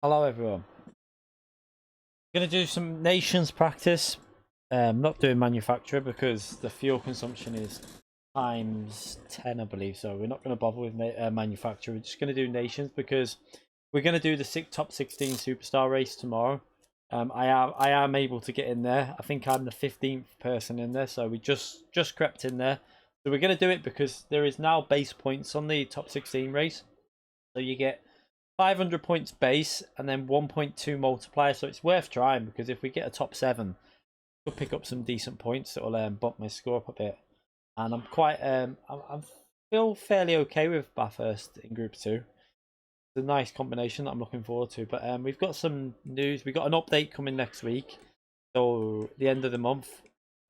Hello everyone. Gonna do some nations practice. Not doing manufacturer because the fuel consumption is times 10, I believe. So we're not gonna bother with manufacturer. We're just gonna do nations because we're gonna do the top 16 superstar race tomorrow. I am able to get in there. I think I'm the 15th person in there, so we just crept in there. So we're gonna do it because there is now base points on the top 16 race. So you get 500 points base and then 1.2 multiplier, so it's worth trying because if we get a top 7 we'll pick up some decent points that will bump my score up a bit. And I'm quite I'm feel fairly okay with Bathurst in group 2. It's a nice combination that I'm looking forward to. But we've got some news. We've got an update coming next week, so the end of the month,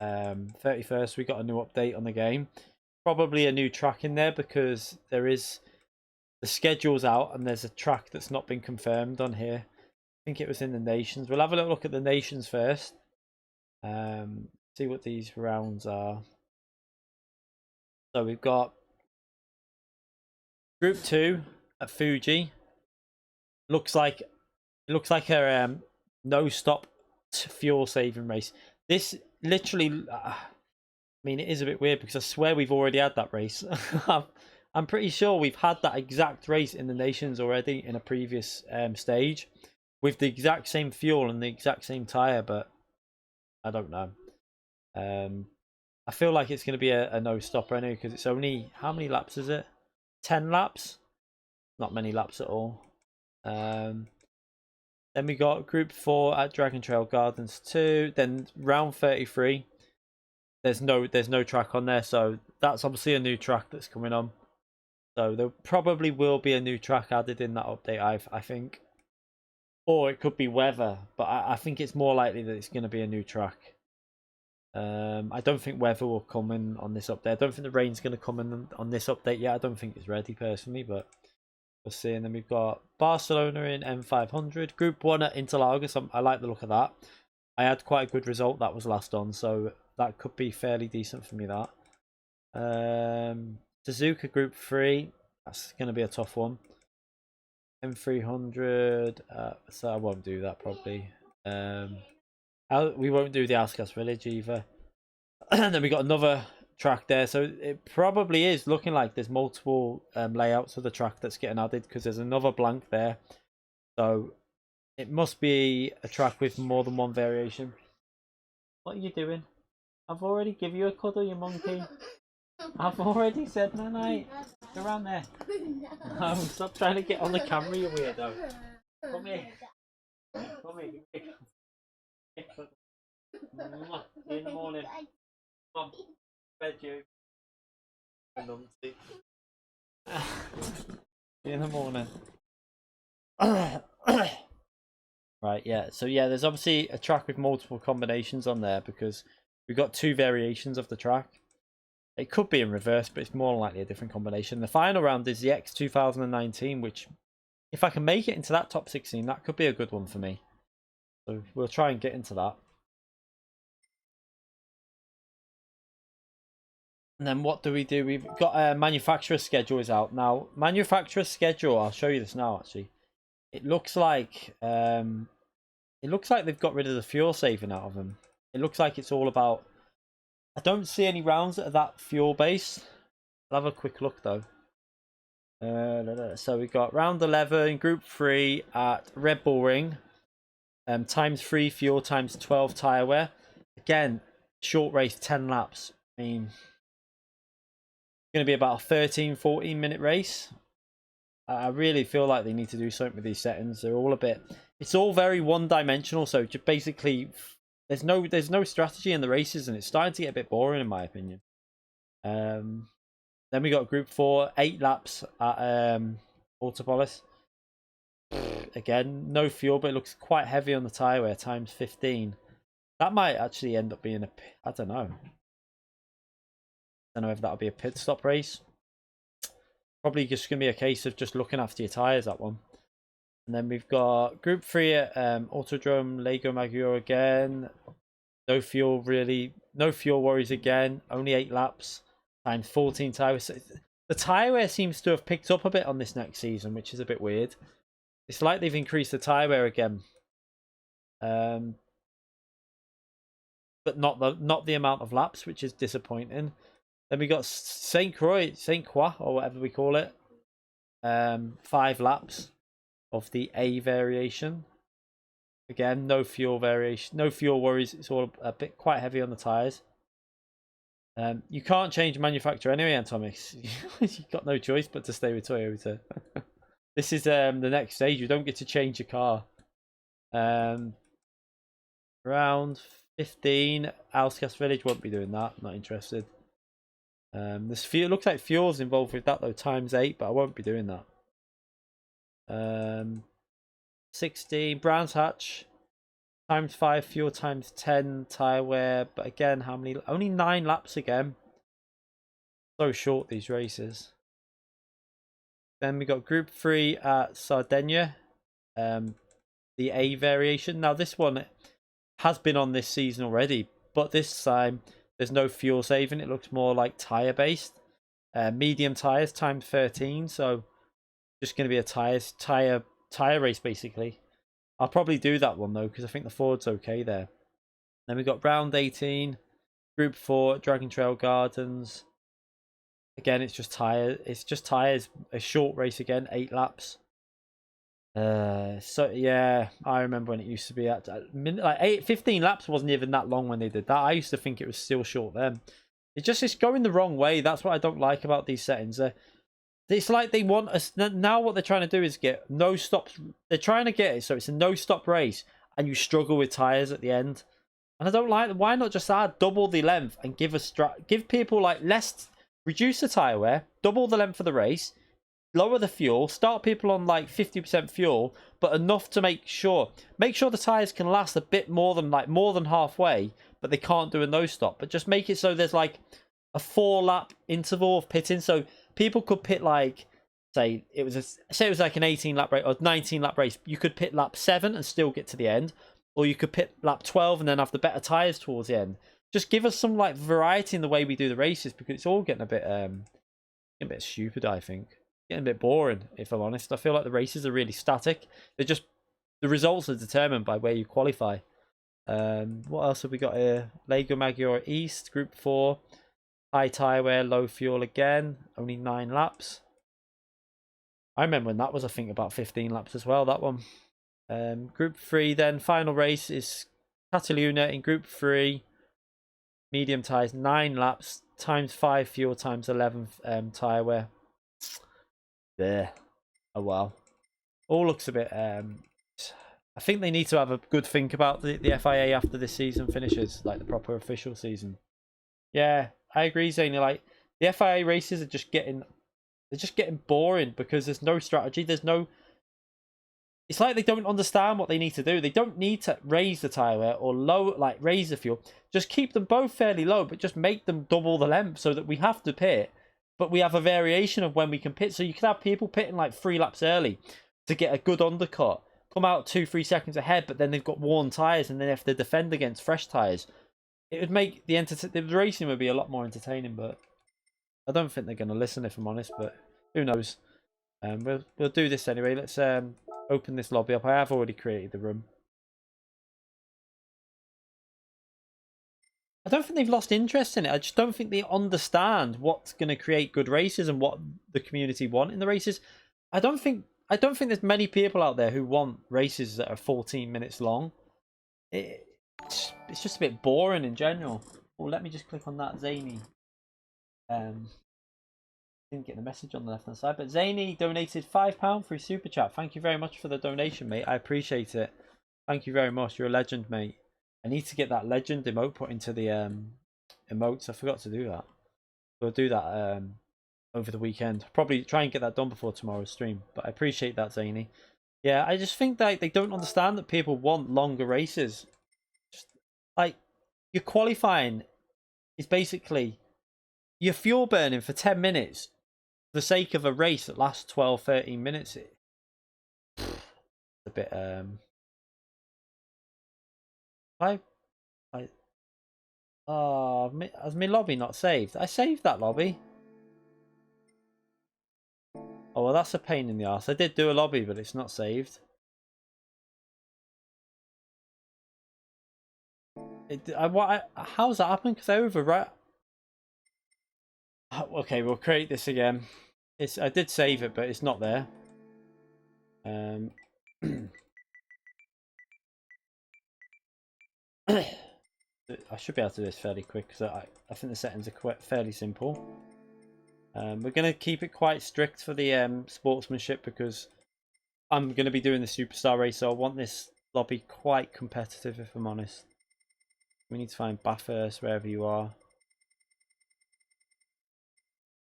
31st, we got a new update on the game, probably a new track in there because there is the schedule's out and there's a track that's not been confirmed on here. I think it was in the nations. We'll have a little look at the nations first. See what these rounds are. So we've got group 2 at Fuji. Looks like a no stop fuel saving race. This literally, I mean, it is a bit weird because I swear we've already had that race. I'm pretty sure we've had that exact race in the nations already in a previous stage with the exact same fuel and the exact same tire, but I don't know. I feel like it's going to be a no-stopper anyway because it's only, how many laps is it? 10 laps? Not many laps at all. Then we got Group 4 at Dragon Trail Gardens 2. Then round 33. There's no track on there, so that's obviously a new track that's coming on. So there probably will be a new track added in that update, I think. Or it could be weather, but I think it's more likely that it's going to be a new track. I don't think weather will come in on this update. I don't think the rain's going to come in on this update yet. I don't think it's ready personally, but we'll see. And then we've got Barcelona in M500. Group 1 at Interlagos. I like the look of that. I had quite a good result that was last on, so that could be fairly decent for me, that. Suzuka Group 3. That's going to be a tough one. M300. So I won't do that probably. We won't do the Outcast Village either. And then we got another track there, so it probably is looking like there's multiple layouts of the track that's getting added, because there's another blank there, so it must be a track with more than one variation. What are you doing? I've already given you a cuddle, you monkey. I've already said no night. Go around there. No, stop trying to get on the camera, you weirdo. Come here. Come here. See you in the morning. Come on, bed you. See you in the morning. Right, yeah. So yeah, there's obviously a track with multiple combinations on there, because we've got 2 variations of the track. It could be in reverse, but it's more likely a different combination. The final round is the X 2019, which, if I can make it into that top 16, that could be a good one for me. So we'll try and get into that. And then what do? We've got a manufacturer schedule is out now. Manufacturer schedule. I'll show you this now. Actually, it looks like they've got rid of the fuel saving out of them. It looks like it's all about. I don't see any rounds that are that fuel based. I'll have a quick look though. So we got round 11, Group 3 at Red Bull Ring. ×3 fuel, ×12 tyre wear. Again, short race, 10 laps. I mean, it's going to be about a 13-14 minute race. I really feel like they need to do something with these settings. They're all a bit. It's all very one-dimensional. So just basically, there's no strategy in the races, and it's starting to get a bit boring in my opinion. Then we got Group 4, 8 laps at Autopolis. Again, no fuel, but it looks quite heavy on the tyre wear, ×15. That might actually end up being I don't know. I don't know if that'll be a pit stop race. Probably just going to be a case of just looking after your tyres, that one. And then we've got Group 3 at Autodrome Lego Maggiore again. No fuel, really. No fuel worries again. Only 8 laps. ×14 tyres. The tyre wear seems to have picked up a bit on this next season, which is a bit weird. It's like they've increased the tyre wear again. But not the amount of laps, which is disappointing. Then we got Saint Croix, or whatever we call it. 5 laps of the A variation. Again, no fuel variation, no fuel worries. It's all a bit quite heavy on the tyres. You can't change manufacturer anyway, Antomics. You've got no choice but to stay with Toyota. This is the next stage. You don't get to change your car. Round 15, Outcast Village won't be doing that. Not interested. This fuel looks like fuel's involved with that though, ×8, but I won't be doing that. 16, Brands Hatch, ×5 fuel, ×10 tyre wear, but again, how many? Only 9 laps again. So short these races. Then we got Group 3 at Sardinia, the A variation. Now this one has been on this season already, but this time there's no fuel saving. It looks more like tyre based. Medium tyres, ×13. So just going to be a tyre race basically. I'll probably do that one though, because I think the Ford's okay there. Then we got round 18, Group 4, Dragon Trail Gardens. Again, it's just tyres. It's just tyres. A short race again, 8 laps. So yeah, I remember when it used to be at like 15 laps wasn't even that long when they did that. I used to think it was still short then. It's going the wrong way. That's what I don't like about these settings. It's like they want us now. What they're trying to do is get no stops. They're trying to get it so it's a no stop race, and you struggle with tires at the end. And I don't like. Why not just add double the length and give people like less, reduce the tire wear, double the length of the race, lower the fuel, start people on like 50% fuel, but enough to make sure the tires can last a bit more than halfway, but they can't do a no stop. But just make it so there's like a 4-lap interval of pitting, so people could pit like say it was like an 18-lap race or 19-lap race. You could pit lap 7 and still get to the end, or you could pit lap 12 and then have the better tires towards the end. Just give us some like variety in the way we do the races, because it's all getting a bit stupid, I think. Getting a bit boring, if I'm honest. I feel like the races are really static. The results are determined by where you qualify. What else have we got here? Lego Magyar East, Group 4. High tyre wear, low fuel again. Only 9 laps. I remember when that was, I think, about 15 laps as well, that one. Group 3 then. Final race is Catalunya in Group 3. Medium tyres, 9 laps. Times 5 fuel, times 11 tyre wear. There. Oh, wow. All looks a bit... I think they need to have a good think about the FIA after this season finishes. Like, the proper official season. Yeah, I agree, Zany. Like, the FIA races are just getting boring because there's no strategy. There's no. It's like they don't understand what they need to do. They don't need to raise the tire wear or raise the fuel. Just keep them both fairly low, but just make them double the length so that we have to pit, but we have a variation of when we can pit. So you could have people pitting like 3 laps early to get a good undercut, come out 2-3 seconds ahead, but then they've got worn tires and then they have to defend against fresh tires. It would make the racing would be a lot more entertaining, but I don't think they're going to listen, if I'm honest. But who knows? We'll do this anyway. Let's open this lobby up. I have already created the room. I don't think they've lost interest in it. I just don't think they understand what's going to create good races and what the community want in the races. I don't think there's many people out there who want races that are 14 minutes long. It's just a bit boring in general. Well, let me just click on that Zany. Didn't get the message on the left hand side, but Zany donated £5 through Super Chat. Thank you very much for the donation, mate. I appreciate it. Thank you very much. You're a legend, mate. I need to get that legend emote put into the emotes. I forgot to do that. We'll do that over the weekend. Probably try and get that done before tomorrow's stream. But I appreciate that, Zany. Yeah, I just think that they don't understand that people want longer races. Just, like, your qualifying is basically your fuel burning for 10 minutes for the sake of a race that lasts 12-13 minutes. It's a bit has my lobby not saved? I saved that lobby. Oh, well, that's a pain in the arse. I did do a lobby, but it's not saved. How's that happened? Because I overwrote. Okay, we'll create this again. I did save it, but it's not there. I should be able to do this fairly quick because I think the settings are quite fairly simple. We're going to keep it quite strict for the sportsmanship because I'm going to be doing the superstar race, so I want this lobby quite competitive, if I'm honest. We need to find Bathurst wherever you are.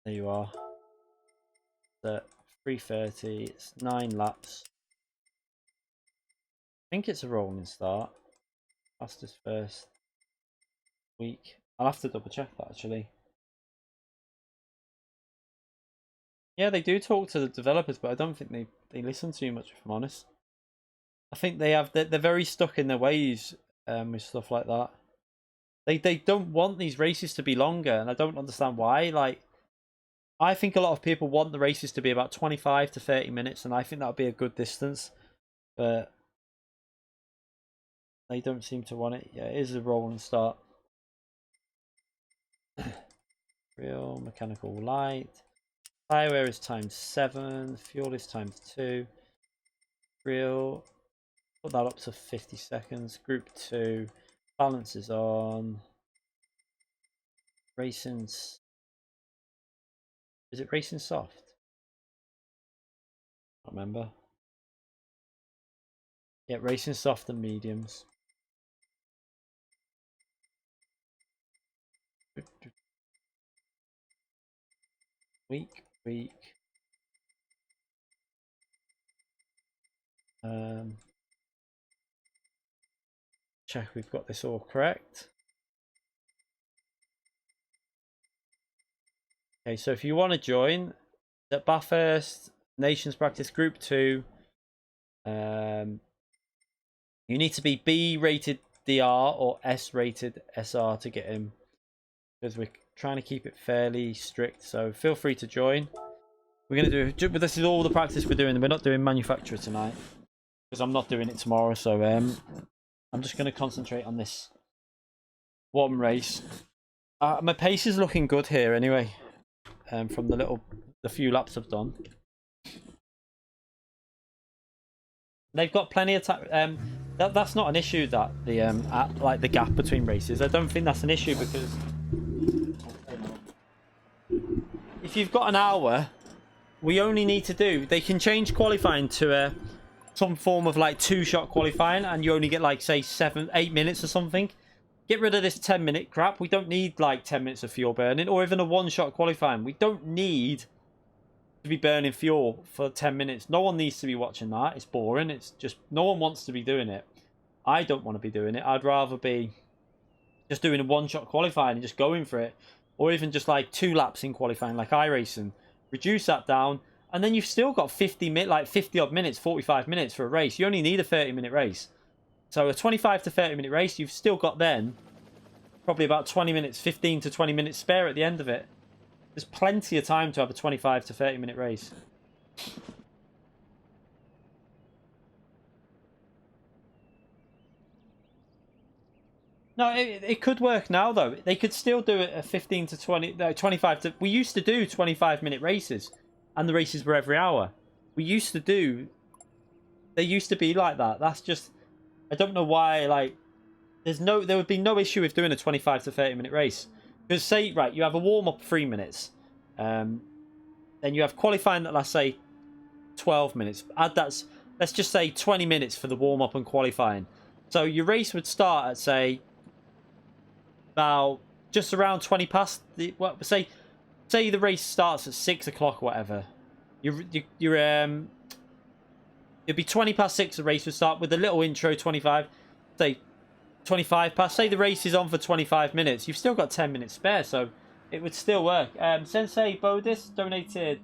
There you are. At 3:30, it's 9 laps. I think it's a rolling start. Fastest first week. I'll have to double check that actually. Yeah, they do talk to the developers, but I don't think they listen too much, if I'm honest. I think they're very stuck in their ways with stuff like that. They don't want these races to be longer, and I don't understand why. Like, I think a lot of people want the races to be about 25 to 30 minutes, and I think that would be a good distance. But they don't seem to want it. Yeah, it is a rolling start. Real mechanical light. Tire wear is times 7. Fuel is times 2. Real. Put that up to 50 seconds. Group 2. Balance is on. Racing. Is it racing soft? remember. Yeah, racing soft and mediums. Week. Check we've got this all correct. Okay, so if you want to join the Bathurst Nations Practice Group 2, you need to be B rated DR or S rated SR to get in, because we're trying to keep it fairly strict. So feel free to join. We're going to do, but this is all the practice we're doing. We're not doing manufacturer tonight because I'm not doing it tomorrow. So I'm just going to concentrate on this one race. My pace is looking good here anyway, from the few laps I've done. They've got plenty of time. That's not an issue, that like the gap between races. I don't think that's an issue, because if you've got an hour, we only need to do, they can change qualifying to some form of like 2-shot qualifying, and you only get like, say, 7-8 minutes or something. Get rid of this 10-minute crap. We don't need like 10 minutes of fuel burning, or even a 1-shot qualifying. We don't need to be burning fuel for 10 minutes. No one needs to be watching that. It's boring. It's just, no one wants to be doing it. I don't want to be doing it. I'd rather be just doing a 1-shot qualifying and just going for it, or even just like 2 laps in qualifying like iRacing. Reduce that down, and then you've still got 50 odd minutes, 45 minutes for a race. You only need a 30-minute race. So a 25 to 30-minute race, you've still got then probably about 20 minutes, 15 to 20 minutes spare at the end of it. There's plenty of time to have a 25 to 30-minute race. No, it could work now, though. They could still do it a 15 to 20, no, 25 to... We used to do 25-minute races, and the races were every hour. We used to do... They used to be like that. That's just... I don't know why, like... There would be no issue with doing a 25 to 30-minute race. Because, say, right, you have a warm-up 3 minutes. Then you have qualifying that lasts, say, 12 minutes. Let's just say 20 minutes for the warm-up and qualifying. So your race would start at, say... about just around 20 past the, well, say the race starts at 6 o'clock or whatever. It'd be 20 past 6. The race would start with a little intro. 25, say 25 past. Say the race is on for 25 minutes. You've still got 10 minutes spare, so it would still work. Sensei Bodis donated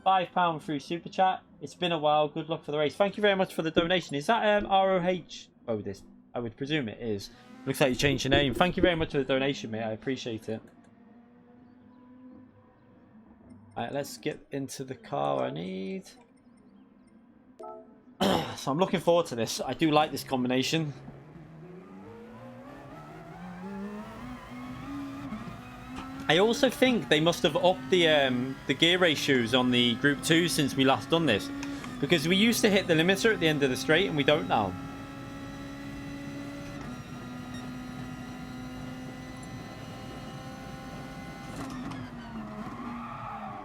£5 through Super Chat. It's been a while. Good luck for the race. Thank you very much for the donation. Is that ROH Bodis? I would presume it is. Looks like you changed your name. Thank you very much for the donation, mate. I appreciate it. Alright, let's get into the car I need. So I'm looking forward to this. I do like this combination. I also think they must have upped the gear ratios on the Group 2 since we last done this. Because we used to hit the limiter at the end of the straight, and we don't now.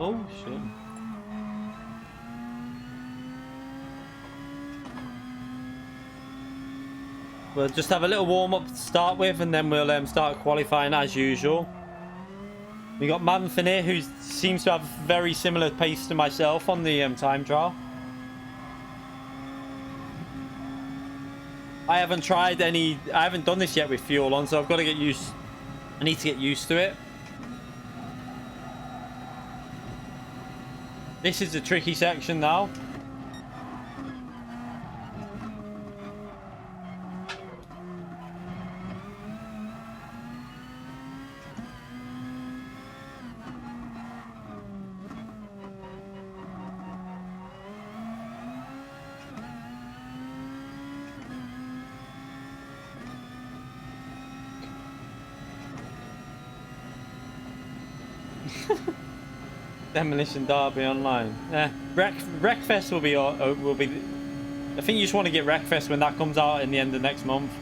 Oh, shit. We'll just have a little warm-up to start with, and then we'll start qualifying as usual. We got Manfin here, who seems to have very similar pace to myself on the time trial. I haven't done this yet with fuel on, so I've got to get used. I need to get used to it. This is the tricky section now. Demolition Derby online. Wreckfest will be. I think you just want to get Wreckfest when that comes out in the end of next month.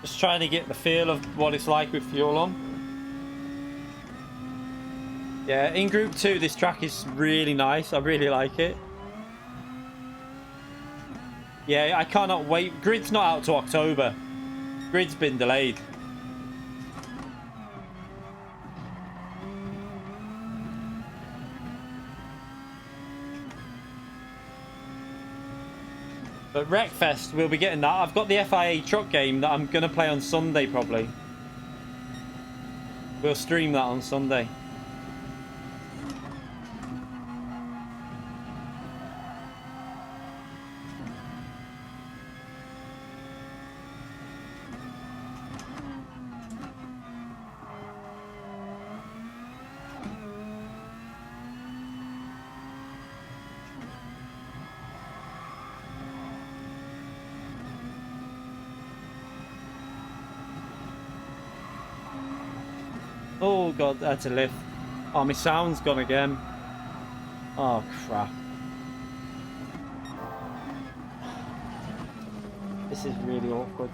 Just trying to get the feel of what it's like with fuel on. Yeah, in Group 2, this track is really nice. I really like it. Yeah, I cannot wait. Grid's not out to October. Grid's been delayed. But Wreckfest, we'll be getting that. I've got the FIA truck game that I'm going to play on Sunday, probably. We'll stream that on Sunday. Oh god, that's a lift. Oh, my sound's gone again. Oh crap. This is really awkward.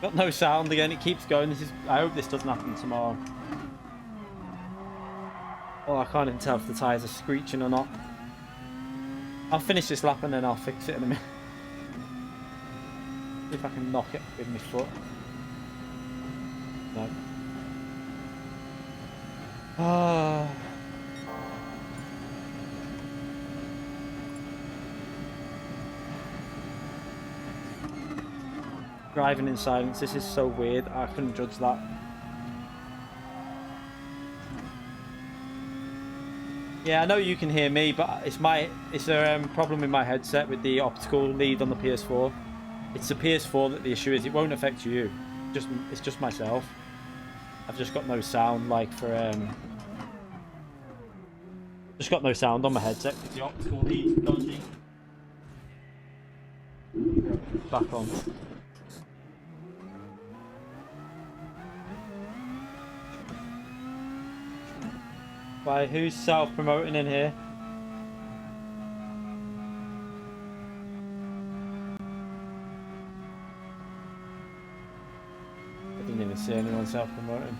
Got no sound again, it keeps going. I hope this doesn't happen tomorrow. Oh, I can't even tell if the tyres are screeching or not. I'll finish this lap and then I'll fix it in a minute. See if I can knock it with my foot. No. Ah. Driving in silence. This is so weird. I couldn't judge that. Yeah, I know you can hear me, but it's a problem with my headset with the optical lead on the PS4. It's the PS4 that the issue is. It won't affect you. It's just myself. I've just got no sound, like for just got no sound on my headset because the optical lead is dodgy. Back on. Why? Who's self-promoting in here? I didn't even see anyone self-promoting.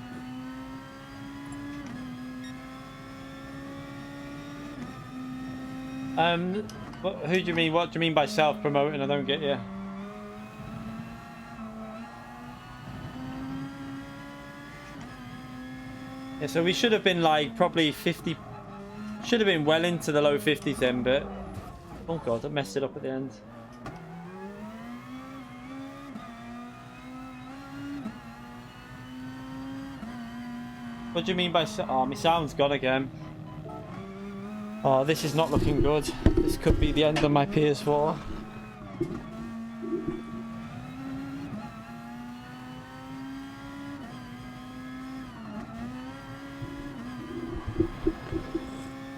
Who do you mean? What do you mean by self-promoting? I don't get you. Yeah, so we should have been like probably 50. Should have been well into the low 50s then, but oh god, I messed it up at the end. What do you mean by... Oh, my sound's gone again. Oh, this is not looking good. This could be the end of my PS4.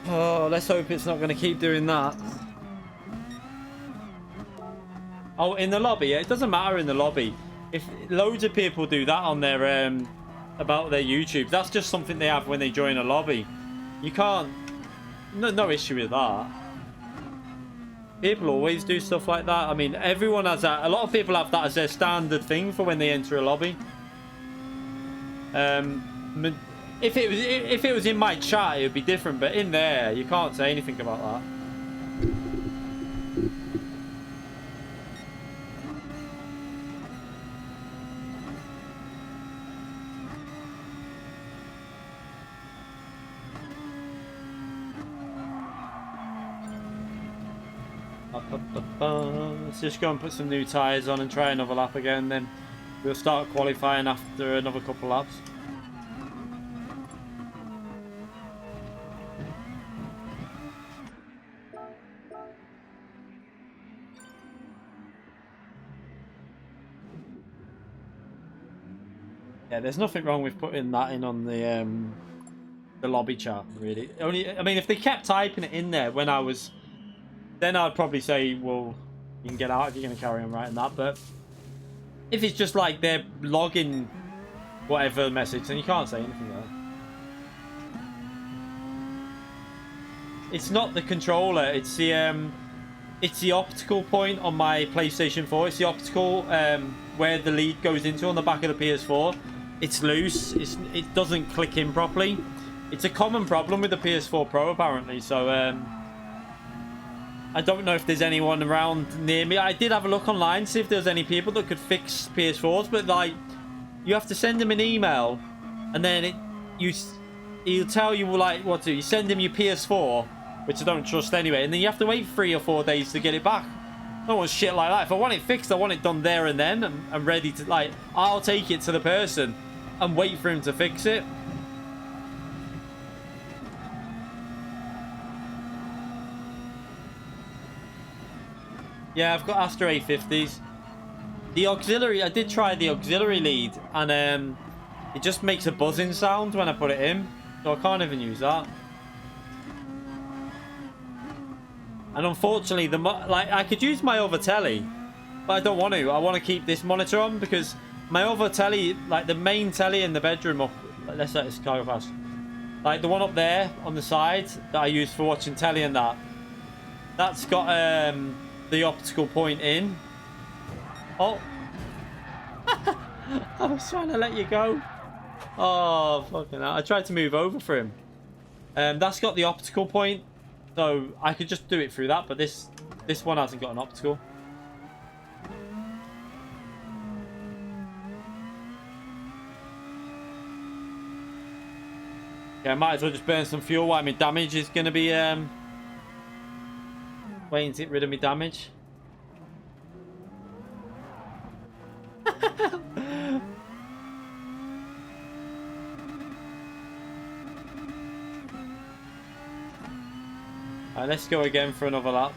Oh, let's hope it's not going to keep doing that. Oh, in the lobby? Yeah, it doesn't matter in the lobby. If loads of people do that on their... about their YouTube. That's just something they have when they join a lobby. You can't... No issue with that. People always do stuff like that. I mean, everyone has that. A lot of people have that as their standard thing for when they enter a lobby. If it was in my chat, it would be different. But in there, you can't say anything about that. Let's just go and put some new tyres on and try another lap again, then we'll start qualifying after another couple laps. Yeah, there's nothing wrong with putting that in on the lobby chat, really. I mean, if they kept typing it in there when I was... Then I'd probably say, well, you can get out if you're going to carry on writing that. But if it's just like they're logging whatever message, then you can't say anything there. It's not the controller. It's the optical point on my PlayStation 4. It's the optical where the lead goes into on the back of the PS4. it's loose. It doesn't click in properly. It's a common problem with the PS4 Pro apparently. So I don't know if there's anyone around near me. I did have a look online to see if there's any people that could fix PS4s, but like you have to send them an email, and then he'll tell you like what to do. You send him your PS4, which I don't trust anyway, and then you have to wait 3 or 4 days to get it back. I don't want shit like that. If I want it fixed, I want it done there and then. I'm ready to, like, I'll take it to the person and wait for him to fix it. Yeah, I've got Astro A50s. The auxiliary, I did try the auxiliary lead, and it just makes a buzzing sound when I put it in, so I can't even use that. And unfortunately, I could use my other telly, but I don't want to. I want to keep this monitor on because my other telly, like the main telly in the bedroom up, let's let this go fast. Like the one up there on the side that I use for watching telly and that's got the optical point in. Oh. I was trying to let you go. Oh, fucking hell. I tried to move over for him. That's got the optical point. So I could just do it through that, but this one hasn't got an optical. Yeah, I might as well just burn some fuel while my damage is going to be waiting to get rid of my damage. Alright, let's go again for another lap.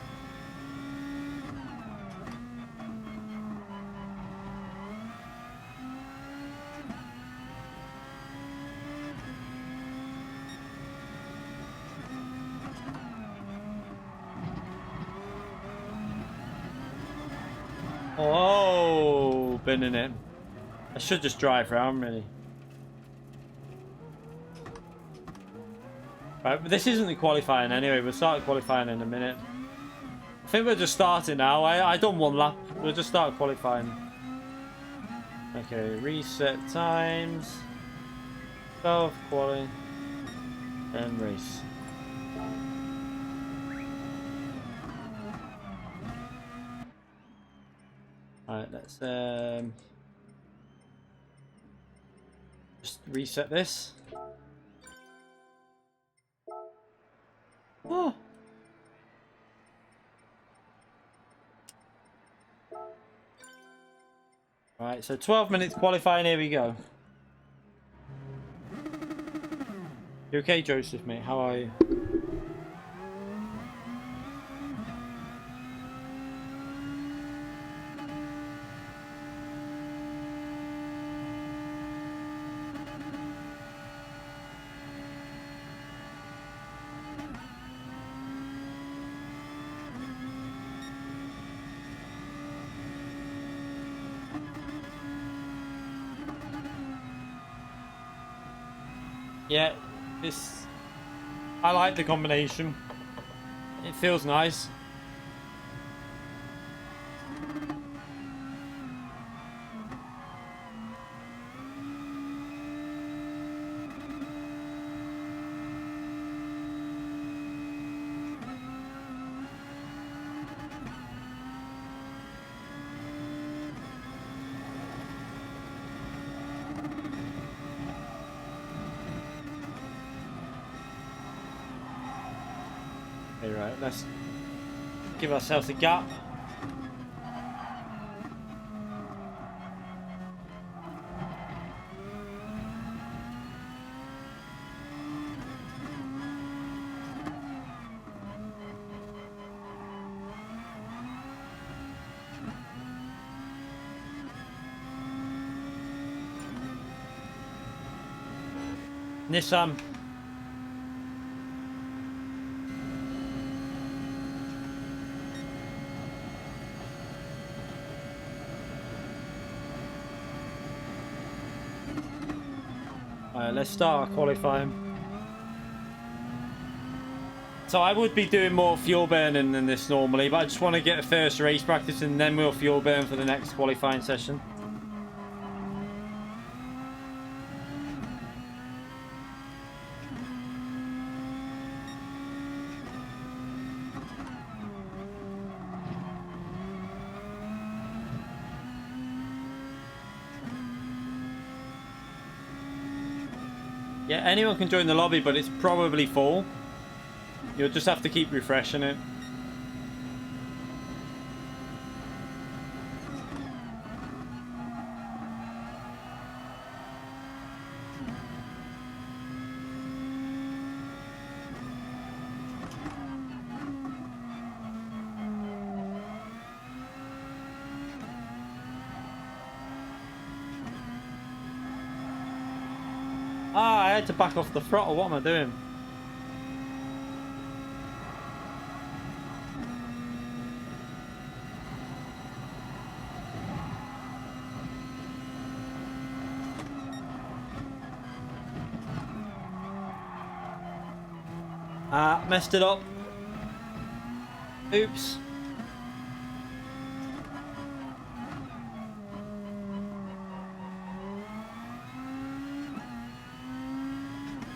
Oh, been in it. I should just drive around, really. Right, but this isn't the qualifying anyway. We'll start qualifying in a minute. I think we're just starting now. I done one lap. We'll just start qualifying. Okay, reset times. 12 quali. And race. Alright, let's just reset this. Oh. Right, so 12 minutes qualifying, here we go. You okay, Joseph, mate? How are you? Yeah, I like the combination. It feels nice. Right, let's give ourselves a gap. Nissan. Let's start our qualifying. So I would be doing more fuel burning than this normally, but I just want to get a first race practice and then we'll fuel burn for the next qualifying session. Yeah, anyone can join the lobby, but it's probably full. You'll just have to keep refreshing it. Ah, I had to back off the throttle. What am I doing? Ah, messed it up. Oops.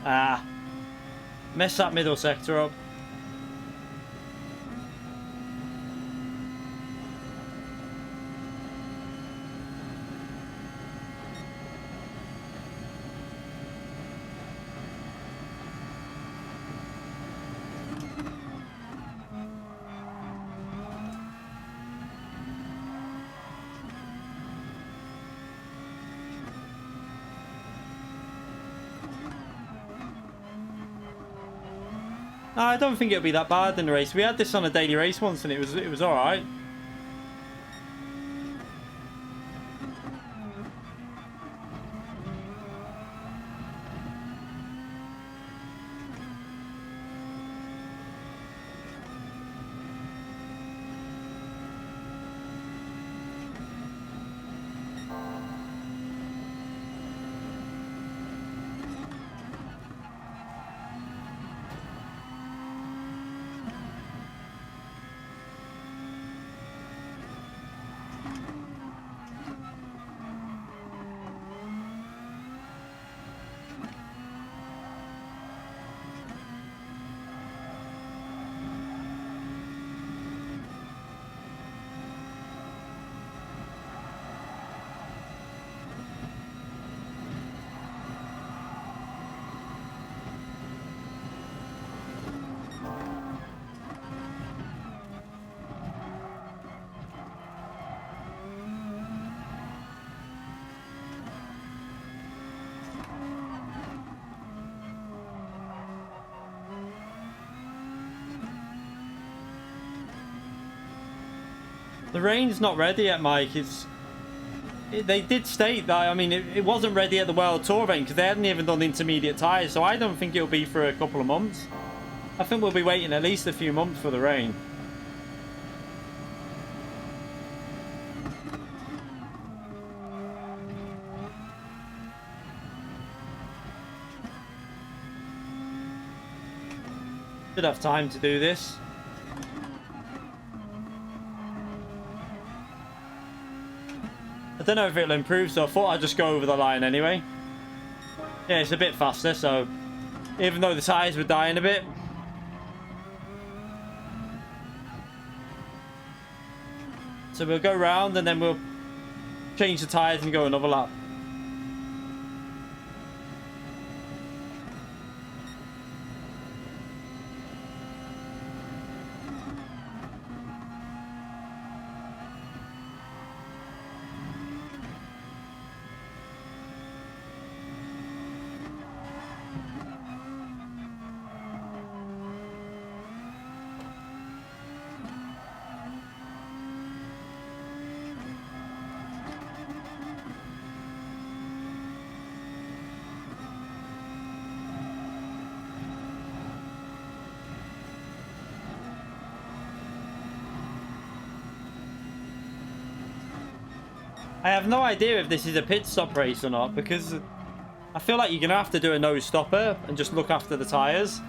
Ah, mess that middle sector up. No, I don't think it'll be that bad in the race. We had this on a daily race once, and it was all right. The rain's not ready yet, Mike. They did state that, I mean, it wasn't ready at the World Tour event because they hadn't even done intermediate tyres, so I don't think it'll be for a couple of months. I think we'll be waiting at least a few months for the rain. Should have time to do this. I don't know if it'll improve, so I thought I'd just go over the line anyway. Yeah, it's a bit faster, so even though the tyres were dying a bit. So we'll go round and then we'll change the tyres and go another lap. I have no idea if this is a pit stop race or not, because I feel like you're going to have to do a no stopper and just look after the tyres.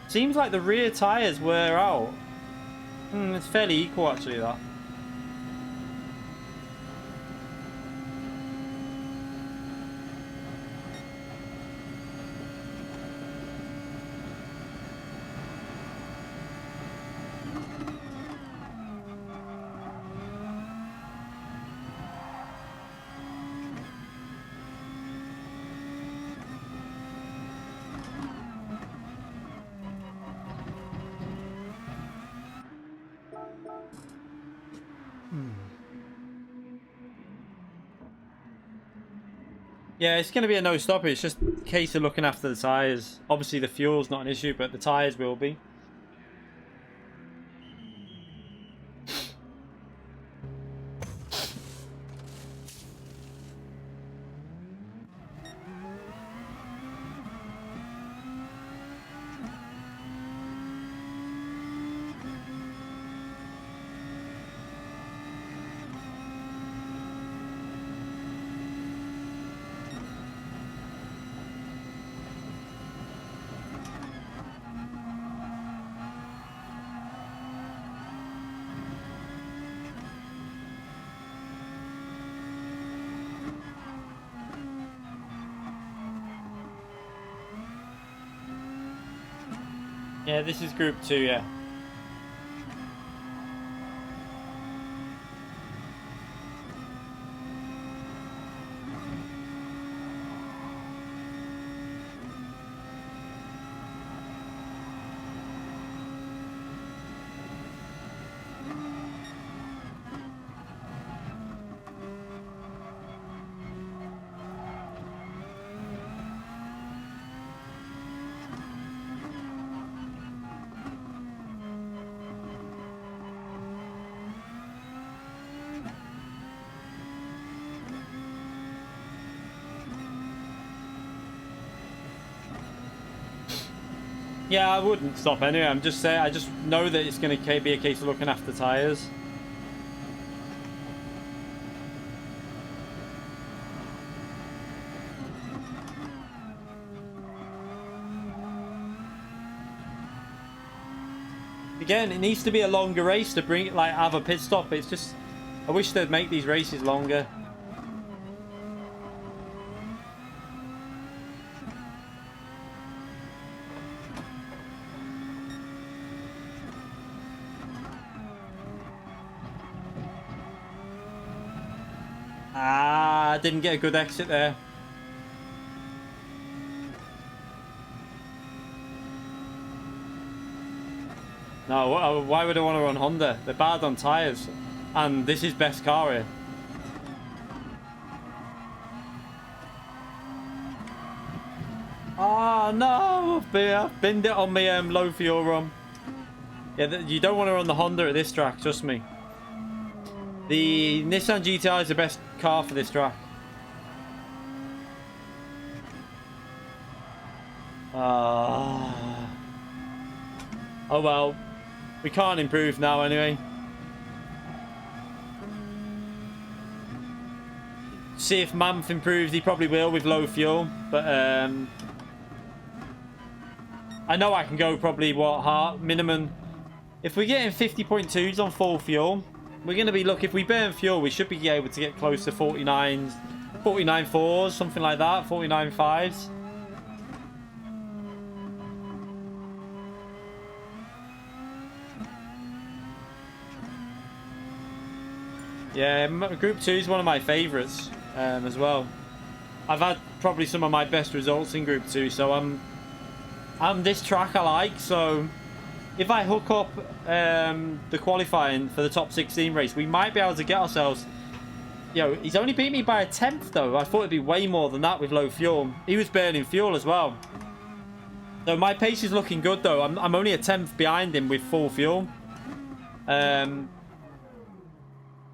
Seems like the rear tyres wear out. It's fairly equal actually, that. Yeah, it's going to be a no-stopper. It's just a case of looking after the tyres. Obviously, the fuel's not an issue, but the tyres will be. Yeah, this is Group 2, yeah. Yeah, I wouldn't stop anyway. I'm just saying, I just know that it's going to be a case of looking after tyres. Again, it needs to be a longer race to bring it, like, have a pit stop. It's just, I wish they'd make these races longer. Ah, didn't get a good exit there. No, why would I want to run Honda? They're bad on tyres. And this is best car here. Oh no, I've binned it on my low fuel run. Yeah, you don't want to run the Honda at this track, trust me. The Nissan GTI is the best car for this track. Oh well, we can't improve now anyway. See if Mamf improves. He probably will with low fuel, but I know I can go probably what minimum. If we're getting 50.2s on full fuel, we're going to be, look, if we burn fuel, we should be able to get close to 49 4s, something like that, 49 5s. Yeah, Group 2 is one of my favourites as well. I've had probably some of my best results in Group 2, so I'm this track I like, so if I hook up the qualifying for the top 16 race, we might be able to get ourselves... Yo, he's only beat me by a 10th though. I thought it'd be way more than that with low fuel. He was burning fuel as well. So my pace is looking good though. I'm only a 10th behind him with full fuel.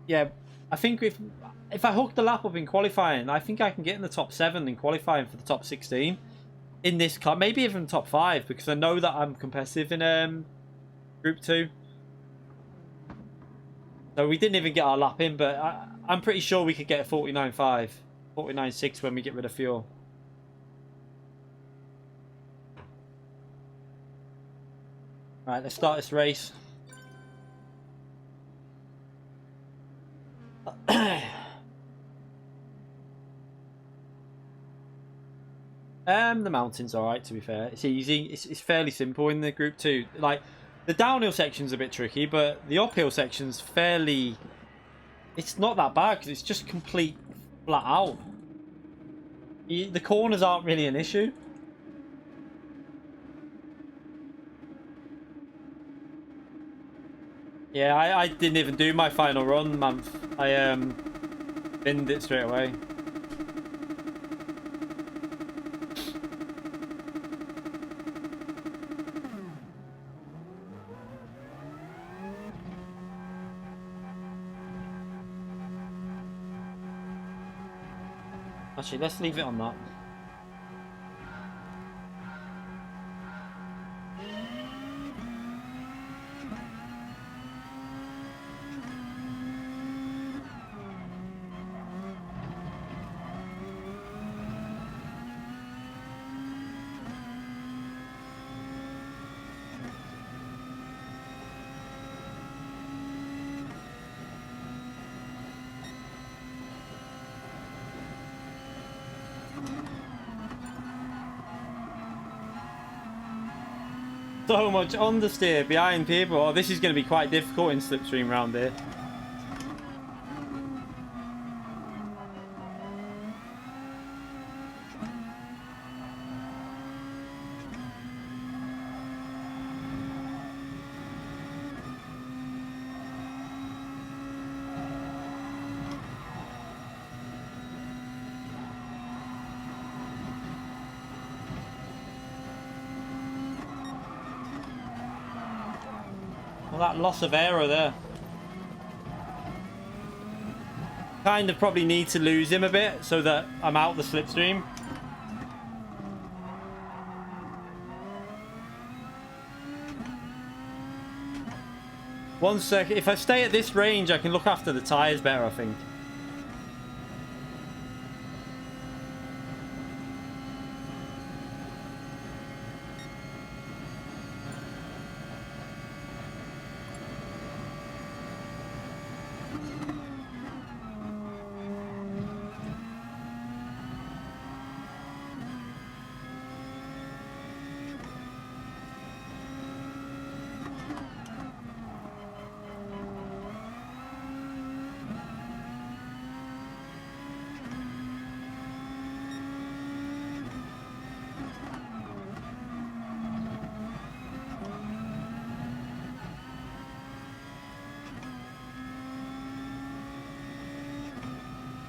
Yeah, I think if I hook the lap up in qualifying, I think I can get in the top 7 in qualifying for the top 16 in this car, maybe even top 5, because I know that I'm competitive in Group 2. So we didn't even get our lap in, but I'm pretty sure we could get a 49.5, 49.6 when we get rid of fuel. Right, let's start this race. The mountain's alright, to be fair. It's easy. It's fairly simple in the Group 2. Like, the downhill section's a bit tricky, but the uphill section's fairly... It's not that bad, because it's just complete flat out. The corners aren't really an issue. Yeah, I didn't even do my final run, man. I binned it straight away. Actually, let's leave it on that. So much understeer behind people. Oh, this is going to be quite difficult in slipstream round here. Well, that loss of aero there. Kind of probably need to lose him a bit so that I'm out the slipstream. One sec. If I stay at this range, I can look after the tyres better, I think.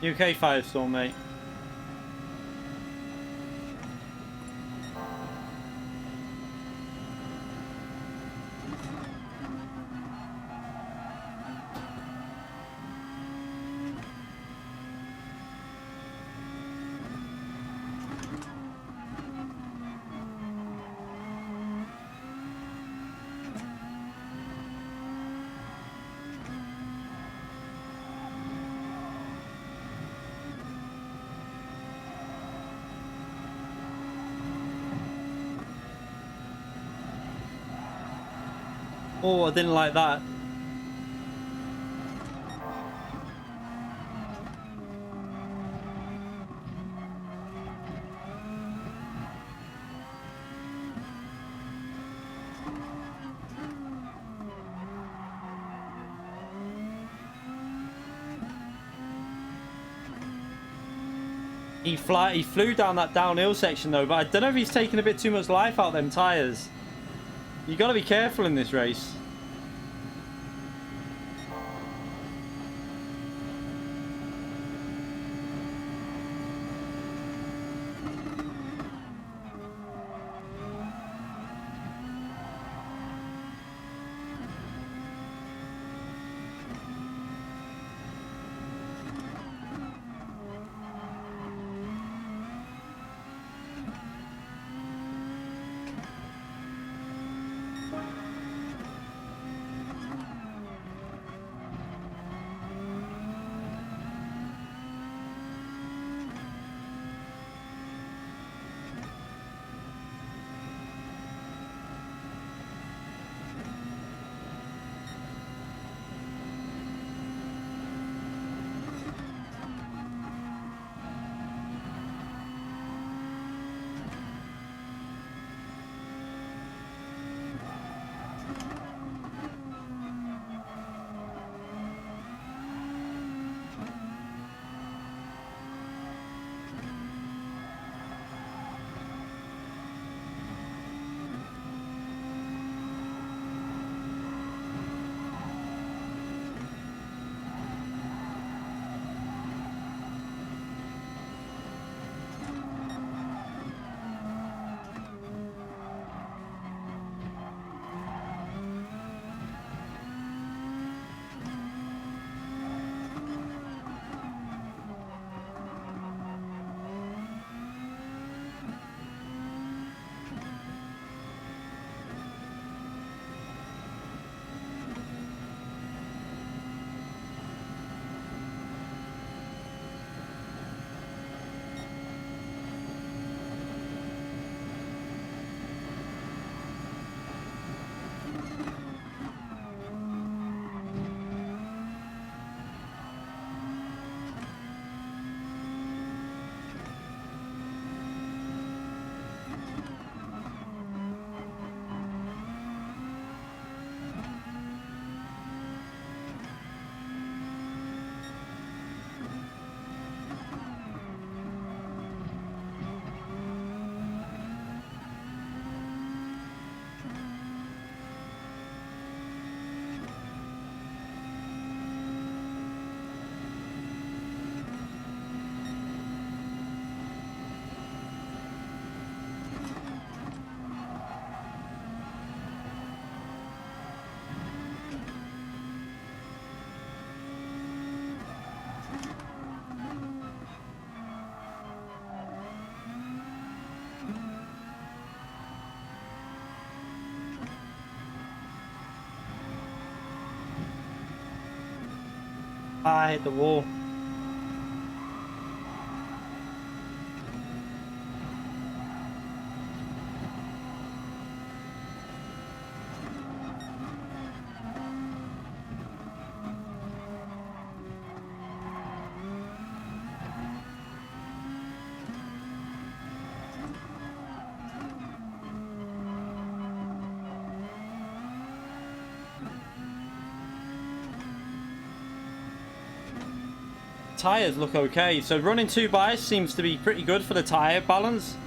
UK Firestorm, mate. Oh, I didn't like that. He flew down that downhill section though, but I don't know if he's taking a bit too much life out of them tyres. You got to be careful in this race. I hit the wall. Tires look okay, so running 2 seems to be pretty good for the tire balance.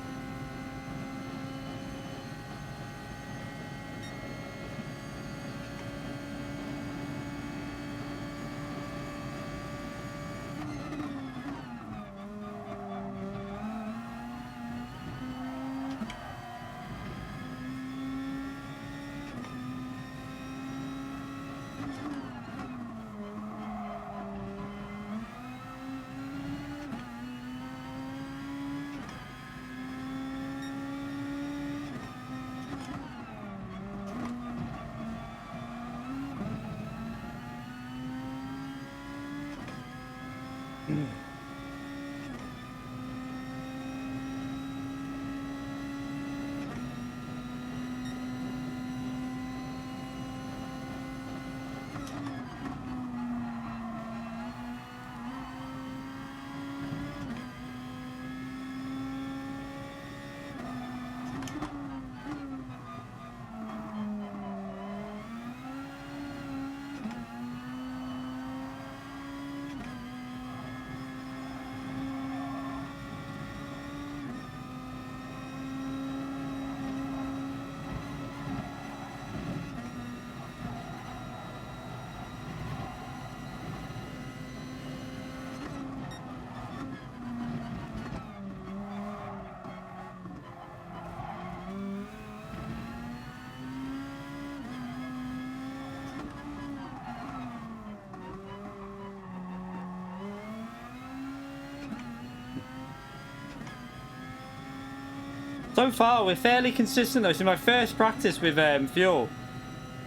So far, we're fairly consistent though. It's my first practice with fuel,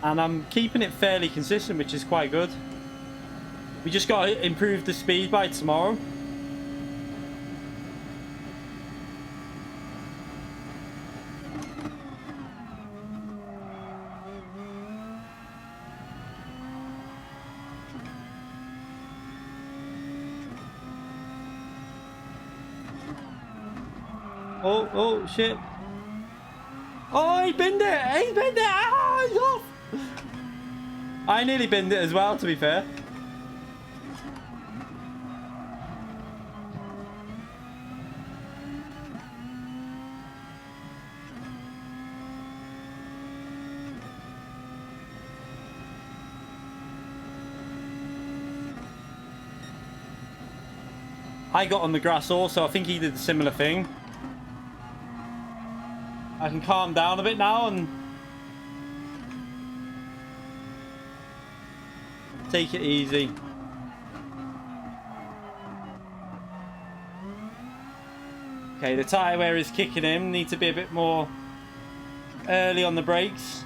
and I'm keeping it fairly consistent, which is quite good. We just got to improve the speed by tomorrow. Oh, shit. Oh, he binned it! He binned it! Ah, he's off! I nearly binned it as well, to be fair. I got on the grass also. I think he did a similar thing. I can calm down a bit now and take it easy. Okay, the tyre wear is kicking in. Need to be a bit more early on the brakes.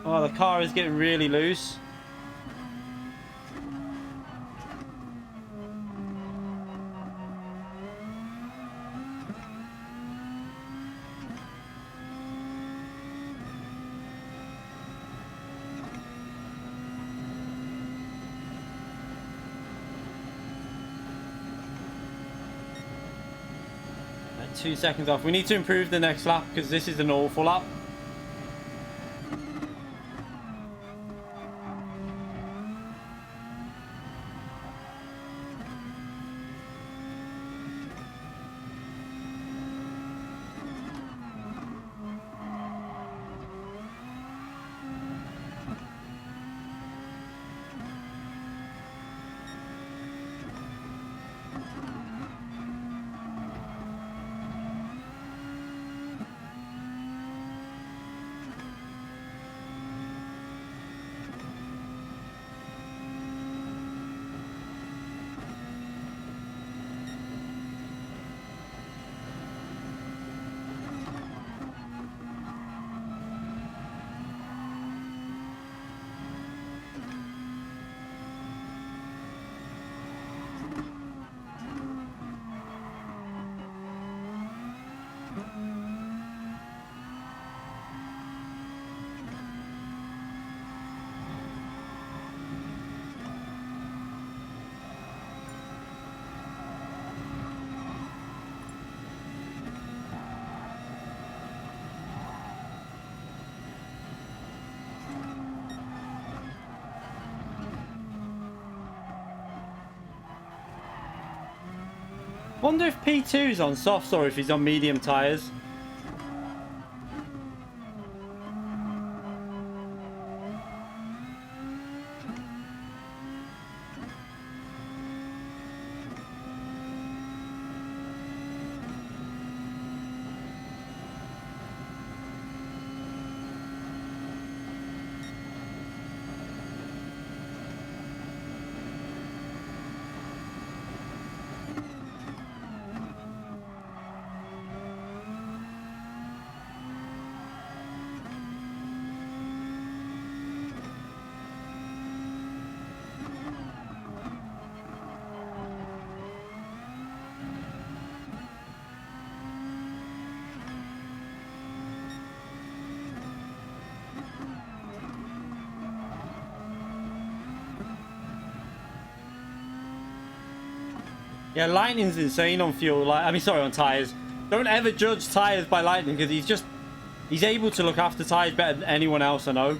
Oh, the car is getting really loose. Right, 2 seconds off. We need to improve the next lap because this is an awful lap. Wonder if P2 is on softs or if he's on medium tyres. Yeah, Lightning's insane on fuel. Like, I mean, sorry, on tyres. Don't ever judge tyres by Lightning because he's able to look after tyres better than anyone else I know.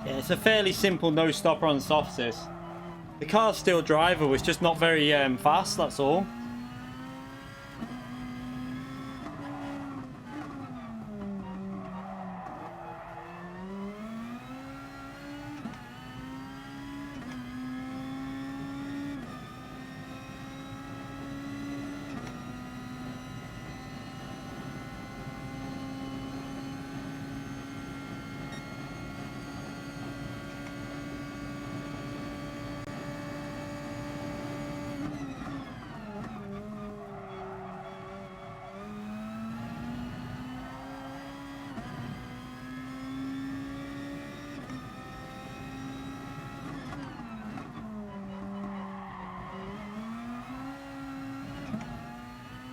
Yeah, it's a fairly simple no-stopper on softs, this. The car's still drivable, it's just not very fast, that's all.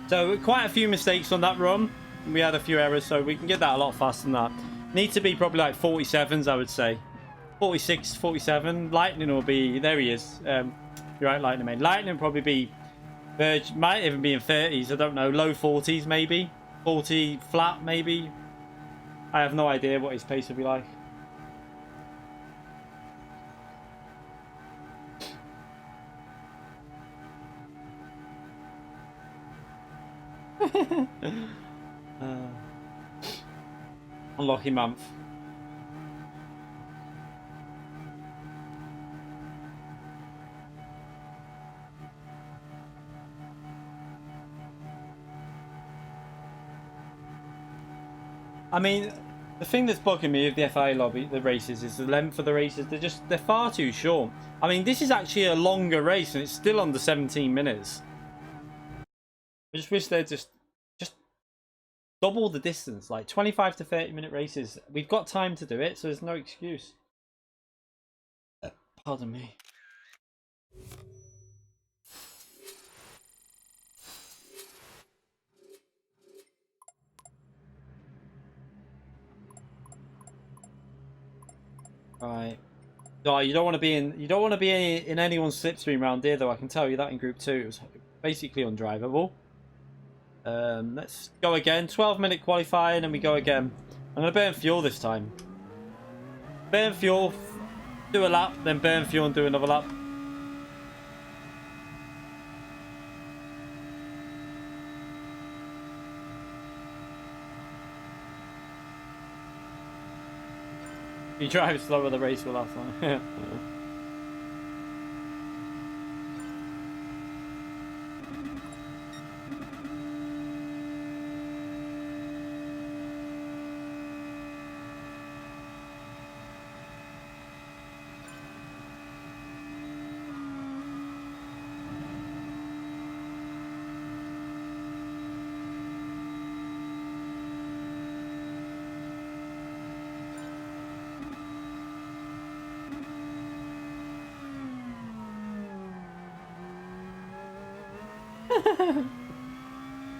So quite a few mistakes on that run. We had a few errors, so we can get that a lot faster than that. Need to be probably like 47s, I would say. 46, 47. Lightning will be... There he is. You're right, Lightning, mate. Lightning will probably be... might even be in 30s, I don't know. Low 40s, maybe. 40 flat, maybe. I have no idea what his pace will be like. Unlucky month. I mean, the thing that's bugging me with the FIA lobby, the races, is the length of the races. They're far too short. I mean, this is actually a longer race, and it's still under 17 minutes. I just wish they'd just double the distance, like 25 to 30-minute races. We've got time to do it, so there's no excuse. Pardon me. Right. Oh, you don't want to be in anyone's slipstream round here, though. I can tell you that in Group 2 it was basically undrivable. Let's go again. 12-minute qualifying, and we go again. I'm gonna burn fuel this time. Burn fuel, do a lap, then burn fuel and do another lap. If you drive slower, the race will last long.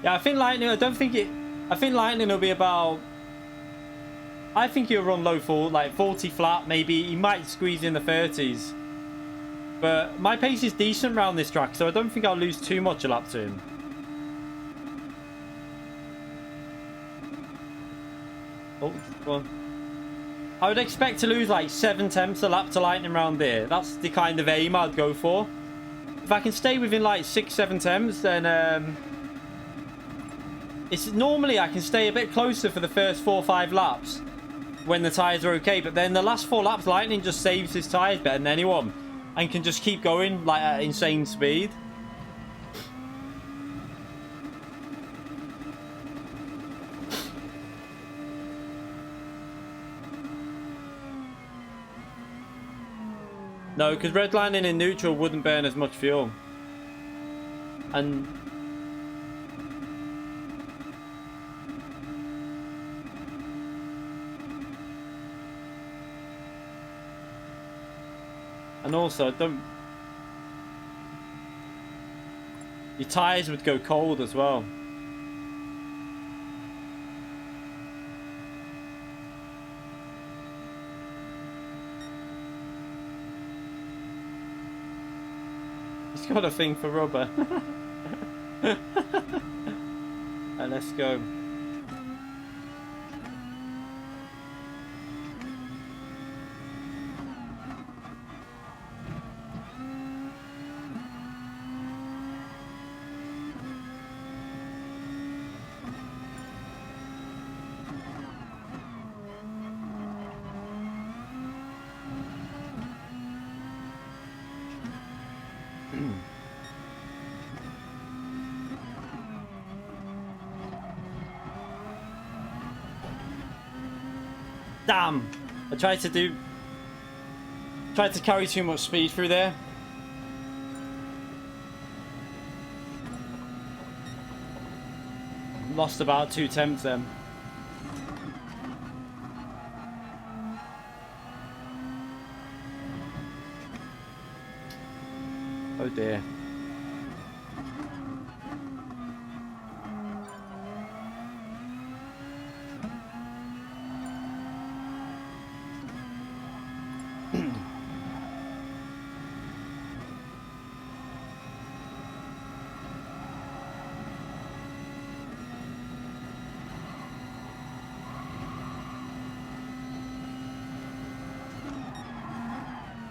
Yeah, I think Lightning. I think Lightning will be about. I think he'll run low for like 40 flat. Maybe he might squeeze in the 30s. But my pace is decent around this track, so I don't think I'll lose too much a lap to him. Oh, well. I would expect to lose like 7 tenths a lap to Lightning round there. That's the kind of aim I'd go for. If I can stay within like 6-7 temps, then it's normally I can stay a bit closer for the first 4 or 5 laps when the tyres are okay. But then the last 4 laps, Lightning just saves his tyres better than anyone and can just keep going like at insane speed. No, because redlining in neutral wouldn't burn as much fuel. And also, your tyres would go cold as well. He's got a thing for rubber. And let's go. Damn! I tried to carry too much speed through there. Lost about 2 temps then. Oh dear.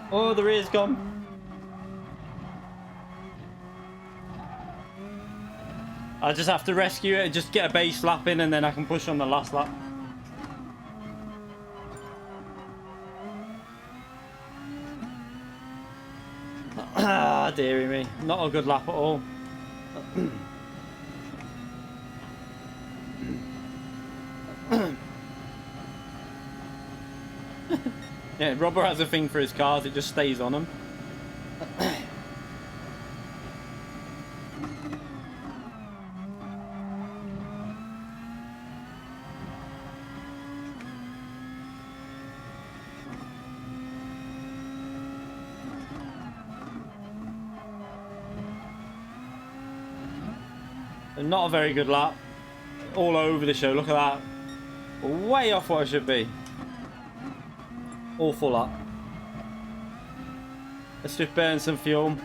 Oh, the rear's gone. I just have to rescue it and just get a base lap in, and then I can push on the last lap. Ah, dearie me. Not a good lap at all. Yeah, Robert has a thing for his cars. It just stays on them. Not a very good lap. All over the show. Look at that. Way off what I should be. Awful lap. Let's just burn some fuel.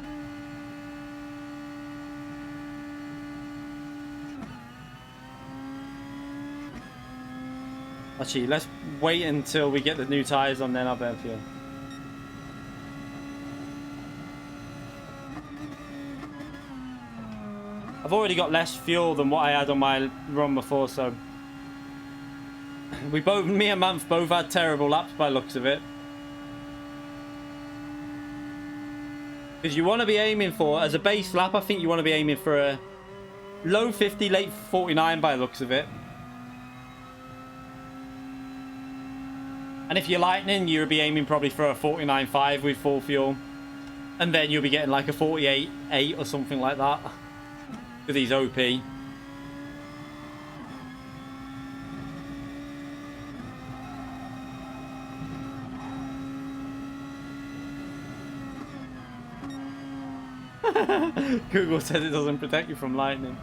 Actually, let's wait until we get the new tyres on, then I'll burn fuel. I've already got less fuel than what I had on my run before, so me and Manf both had terrible laps by the looks of it. Because you want to be aiming for, as a base lap, I think you want to be aiming for a low 50, late 49 by the looks of it. And if you're lightning, you'll be aiming probably for a 49.5 with full fuel. And then you'll be getting like a 48.8 or something like that. Because he's OP. Google says it doesn't protect you from lightning.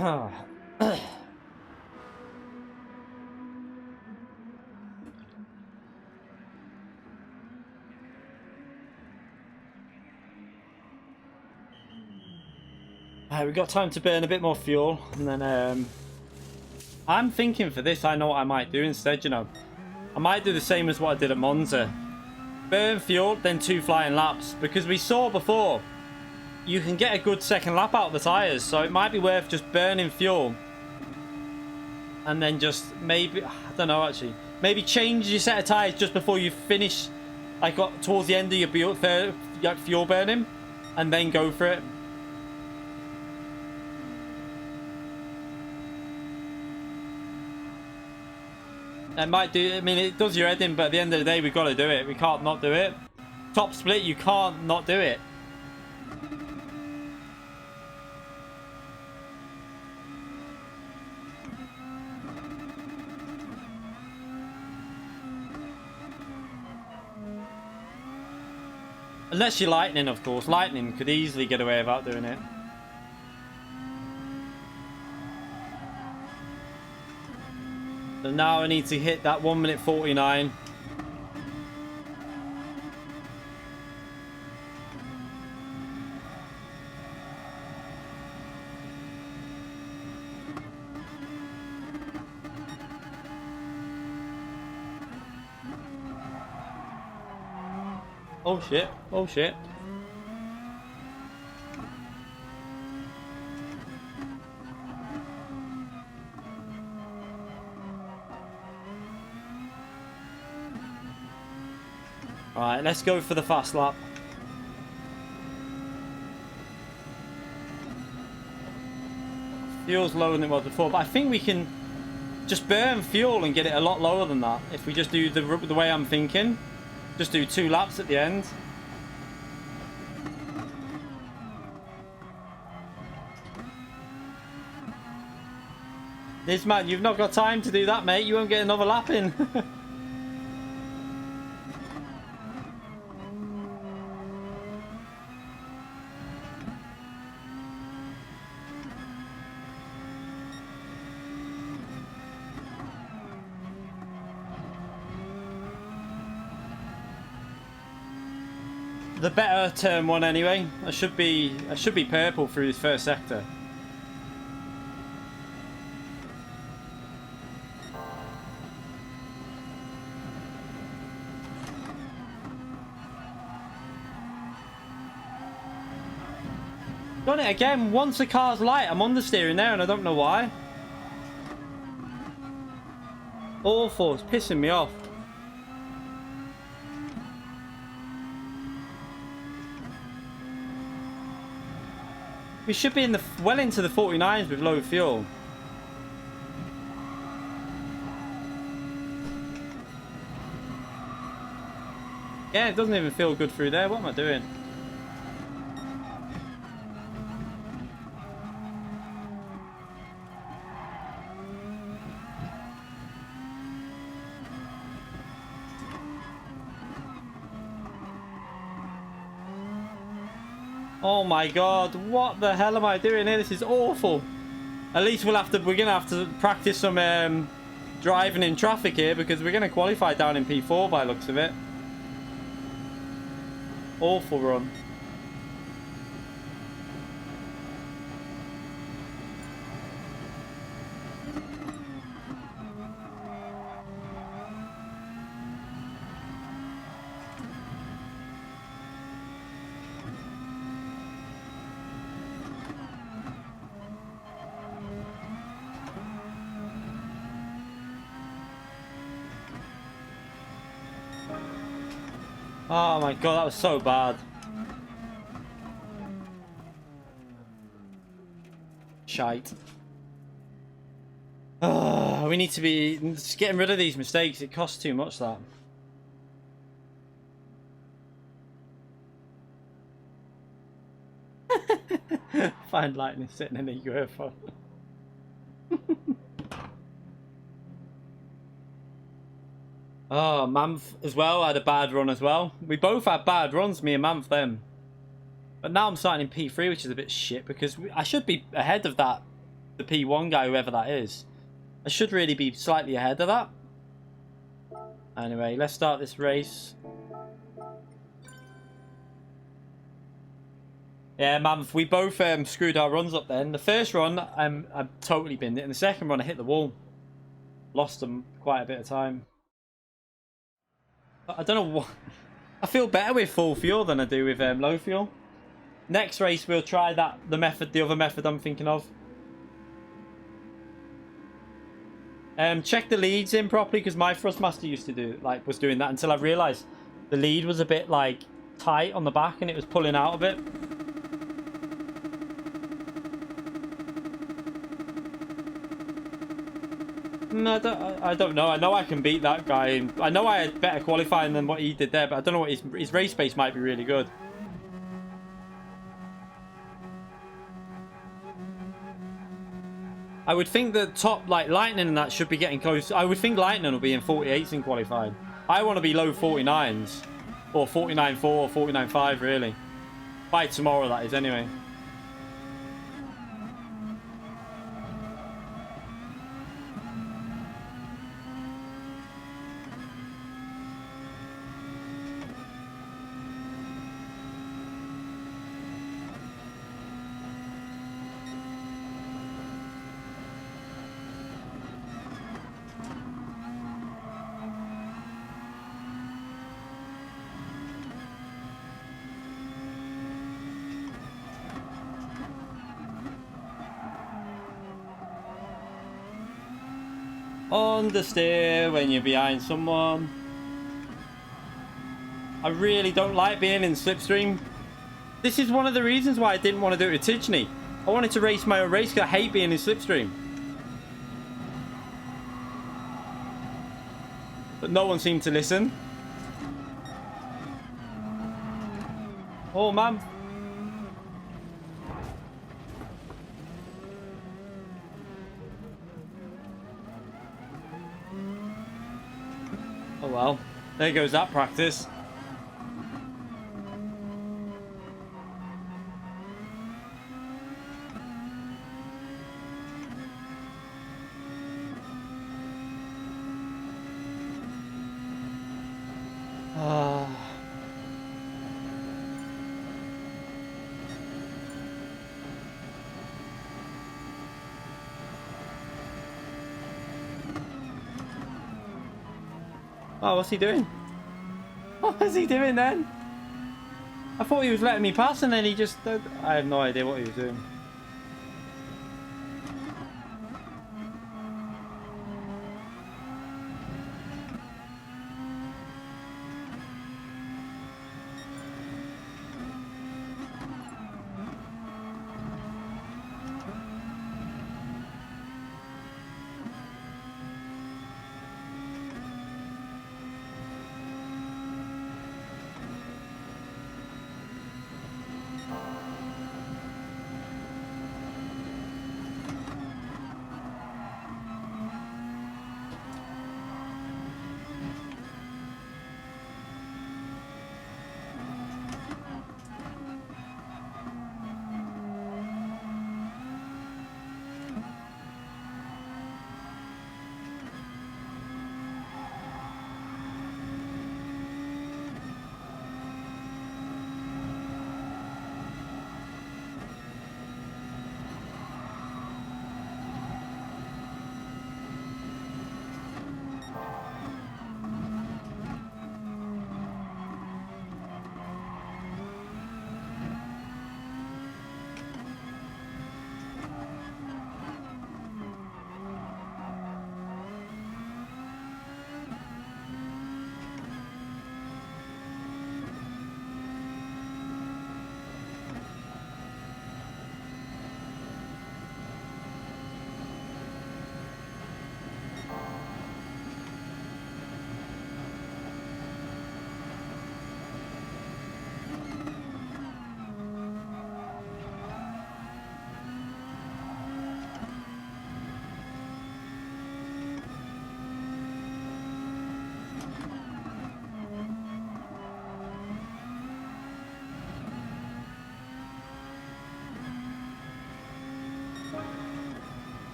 Alright, we've got time to burn a bit more fuel, and then I'm thinking for this, I know what I might do instead, you know. I might do the same as what I did at Monza. Burn fuel, then 2 flying laps, because we saw before you can get a good second lap out of the tyres, so it might be worth just burning fuel and then just maybe, I don't know actually, maybe change your set of tyres just before you finish, like towards the end of your fuel burning, and then go for it. It might do, I mean, it does your head in, but at the end of the day, we've got to do it. We can't not do it. Top split, you can't not do it. Unless you're lightning, of course. Lightning could easily get away without doing it. So now I need to hit that 1 minute 49. Oh shit, oh shit. Alright, let's go for the fast lap. Fuel's lower than it was before, but I think we can just burn fuel and get it a lot lower than that if we just do the way I'm thinking. Just do 2 laps at the end. This man, you've not got time to do that, mate. You won't get another lap in. The better turn one anyway. I should be purple through this first sector. Done it again. Once the car's light, I'm on the steering there and I don't know why. Awful. It's pissing me off. We should be in the well into the 49s with low fuel. Yeah, it doesn't even feel good through there. What am I doing? Oh my god, what the hell am I doing here? This is awful. At least we're gonna have to practice some driving in traffic here, because we're gonna qualify down in P4 by the looks of it. Awful run. Oh my god, that was so bad. Shite. We need to be just getting rid of these mistakes. It costs too much, that. Find lightning sitting in a UFO. Oh, Mamf as well had a bad run as well. We both had bad runs, me and Mamf then. But now I'm starting in P3, which is a bit shit, because I should be ahead of that, the P1 guy, whoever that is. I should really be slightly ahead of that. Anyway, let's start this race. Yeah, Mamf, we both screwed our runs up then. The first run, I totally binned it. And the second run, I hit the wall. Lost them quite a bit of time. I don't know what. I feel better with full fuel than I do with low fuel. Next race we'll try the other method I'm thinking of. Check the leads in properly, because my Thrustmaster used to was doing that until I realised the lead was a bit like tight on the back and it was pulling out a bit. No, I don't know. I know I can beat that guy. I know I had better qualifying than what he did there, but I don't know what his race pace might be really good. I would think the top, like Lightning and that, should be getting close. I would think Lightning will be in 48s in qualifying. I want to be low 49s, or 49.4 or 49.5 really. By tomorrow, that is, anyway. Understeer when you're behind someone. I really don't like being in slipstream. This is one of the reasons why I didn't want to do it with Tidgney. I wanted to race my own race because I hate being in slipstream. But no one seemed to listen. Oh, man. Oh, well. There goes that practice. Oh, what's he doing? What is he doing then? I thought he was letting me pass and then he just... I have no idea what he was doing.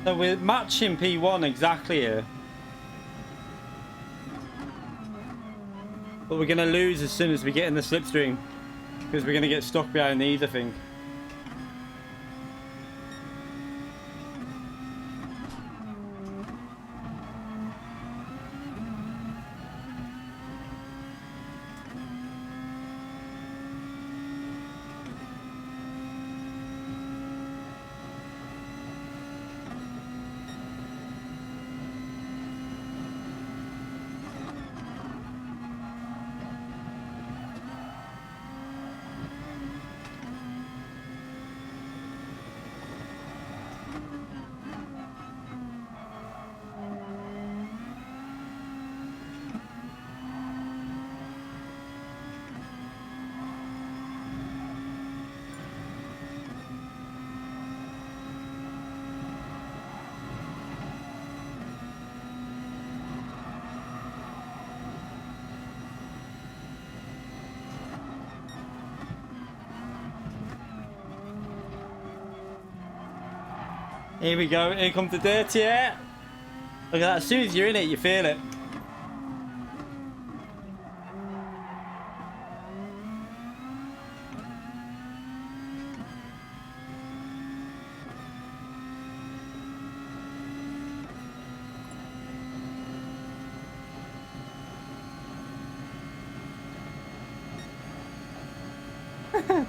So we're matching P1 exactly here. But we're going to lose as soon as we get in the slipstream. Because we're going to get stuck behind these, I think. Here we go. Here comes the dirty air. Look at that. As soon as you're in it, you feel it.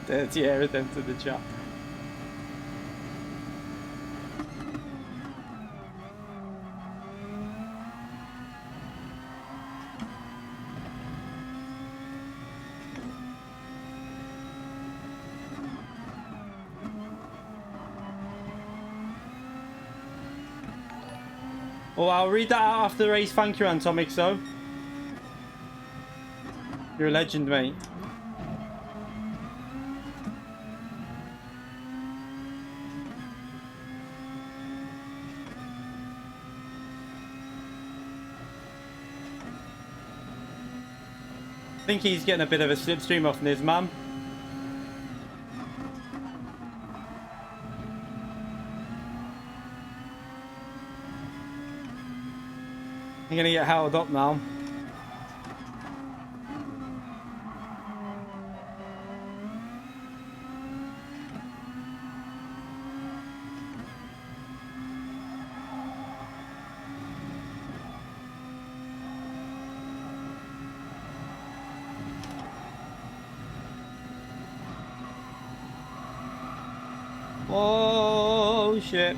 Dirty air has entered the chat. Oh, I'll read that out after the race. Thank you, Antomic. So, you're a legend, mate. I think he's getting a bit of a slipstream off his mum. I'm gonna get held up now. Oh shit.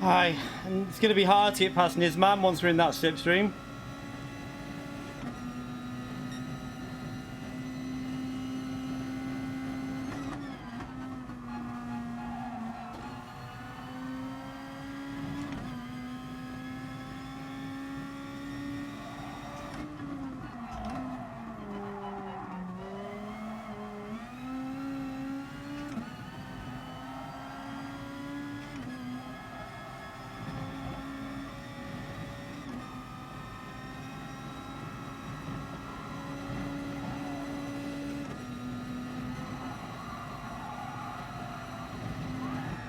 Aye, and it's going to be hard to get past Nizman once we're in that slipstream.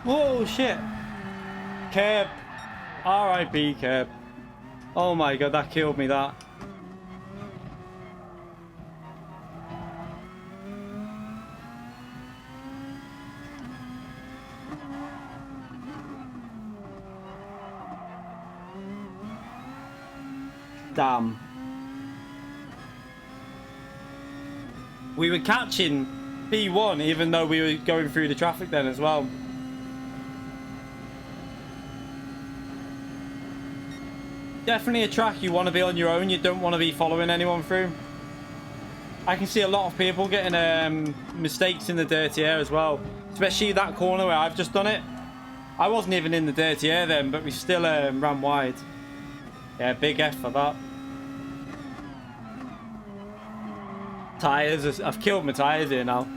Oh shit. Curb. R.I.P. Curb. Oh my god, that killed me, that. Damn. We were catching P1 even though we were going through the traffic then as well. Definitely a track you want to be on your own. You don't want to be following anyone through. I can see a lot of people getting mistakes in the dirty air as well. Especially that corner where I've just done it. I wasn't even in the dirty air then, but we still ran wide. Yeah, big F for that. Tyres. I've killed my tyres here now.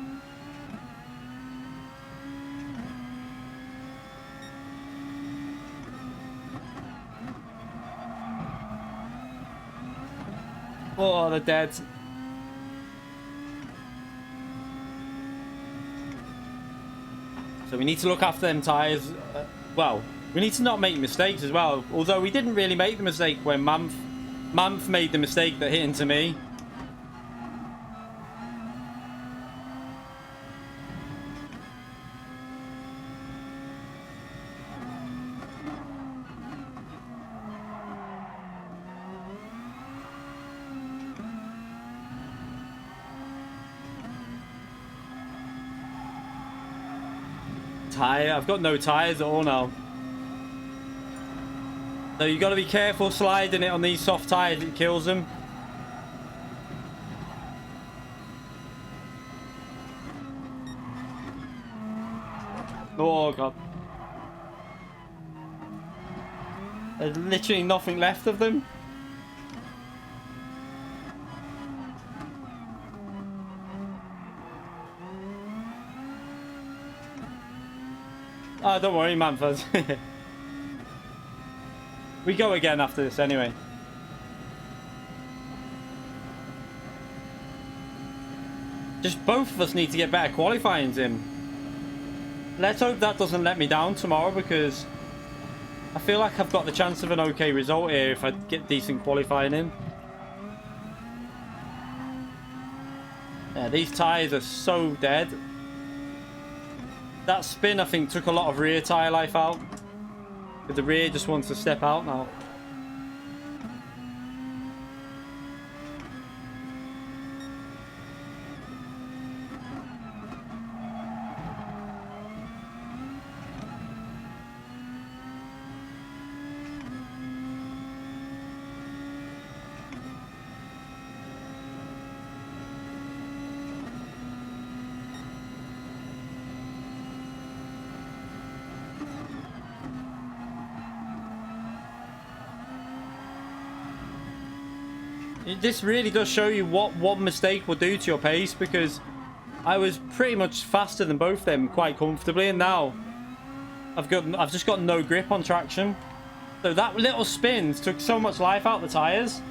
Oh, they're dead. So we need to look after them tyres. Well, we need to not make mistakes as well. Although we didn't really make the mistake when Mamf made the mistake that hit into me. tire. I've got no tires at all now. So you got to be careful sliding it on these soft tires. It kills them. Oh god. There's literally nothing left of them. Oh, don't worry, Manfred. We go again after this anyway. Just both of us need to get better qualifying in. Let's hope that doesn't let me down tomorrow, because I feel like I've got the chance of an okay result here if I get decent qualifying in. Yeah, these tyres are so dead. That spin, I think, took a lot of rear tyre life out. But the rear just wants to step out now. This really does show you what one mistake will do to your pace, because I was pretty much faster than both of them quite comfortably, and now I've just got no grip on traction. So that little spin took so much life out of the tires.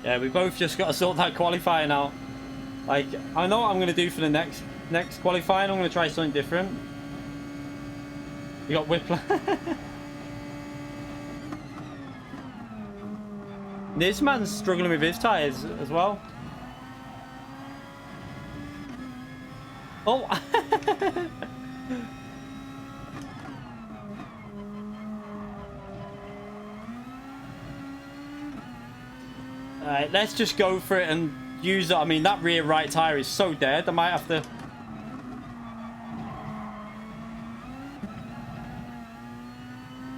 Yeah, we both just got to sort that qualifying out. Like, I know what I'm going to do for the next qualifying. I'm going to try something different. You got whiplash. This man's struggling with his tyres as well. Oh! Alright, let's just go for it and use it. I mean, that rear right tyre is so dead. I might have to...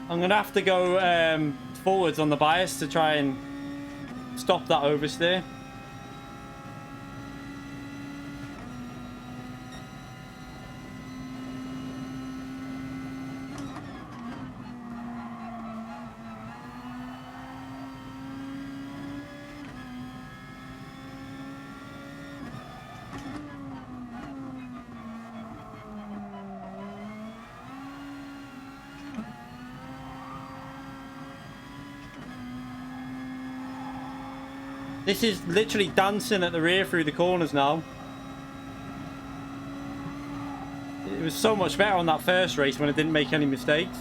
I'm going to have to go forwards on the bias to try and stop that oversteer. This is literally dancing at the rear through the corners now. It was so much better on that first race when I didn't make any mistakes.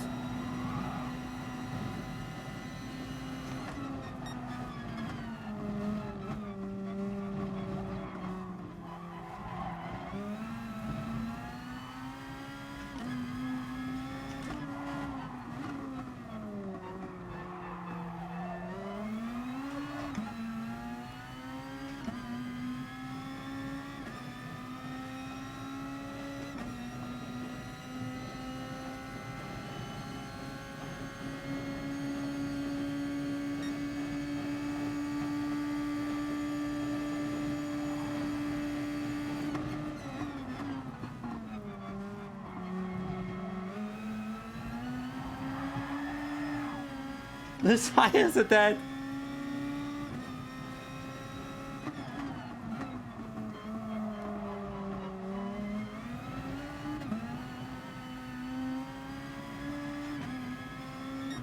The tires are dead.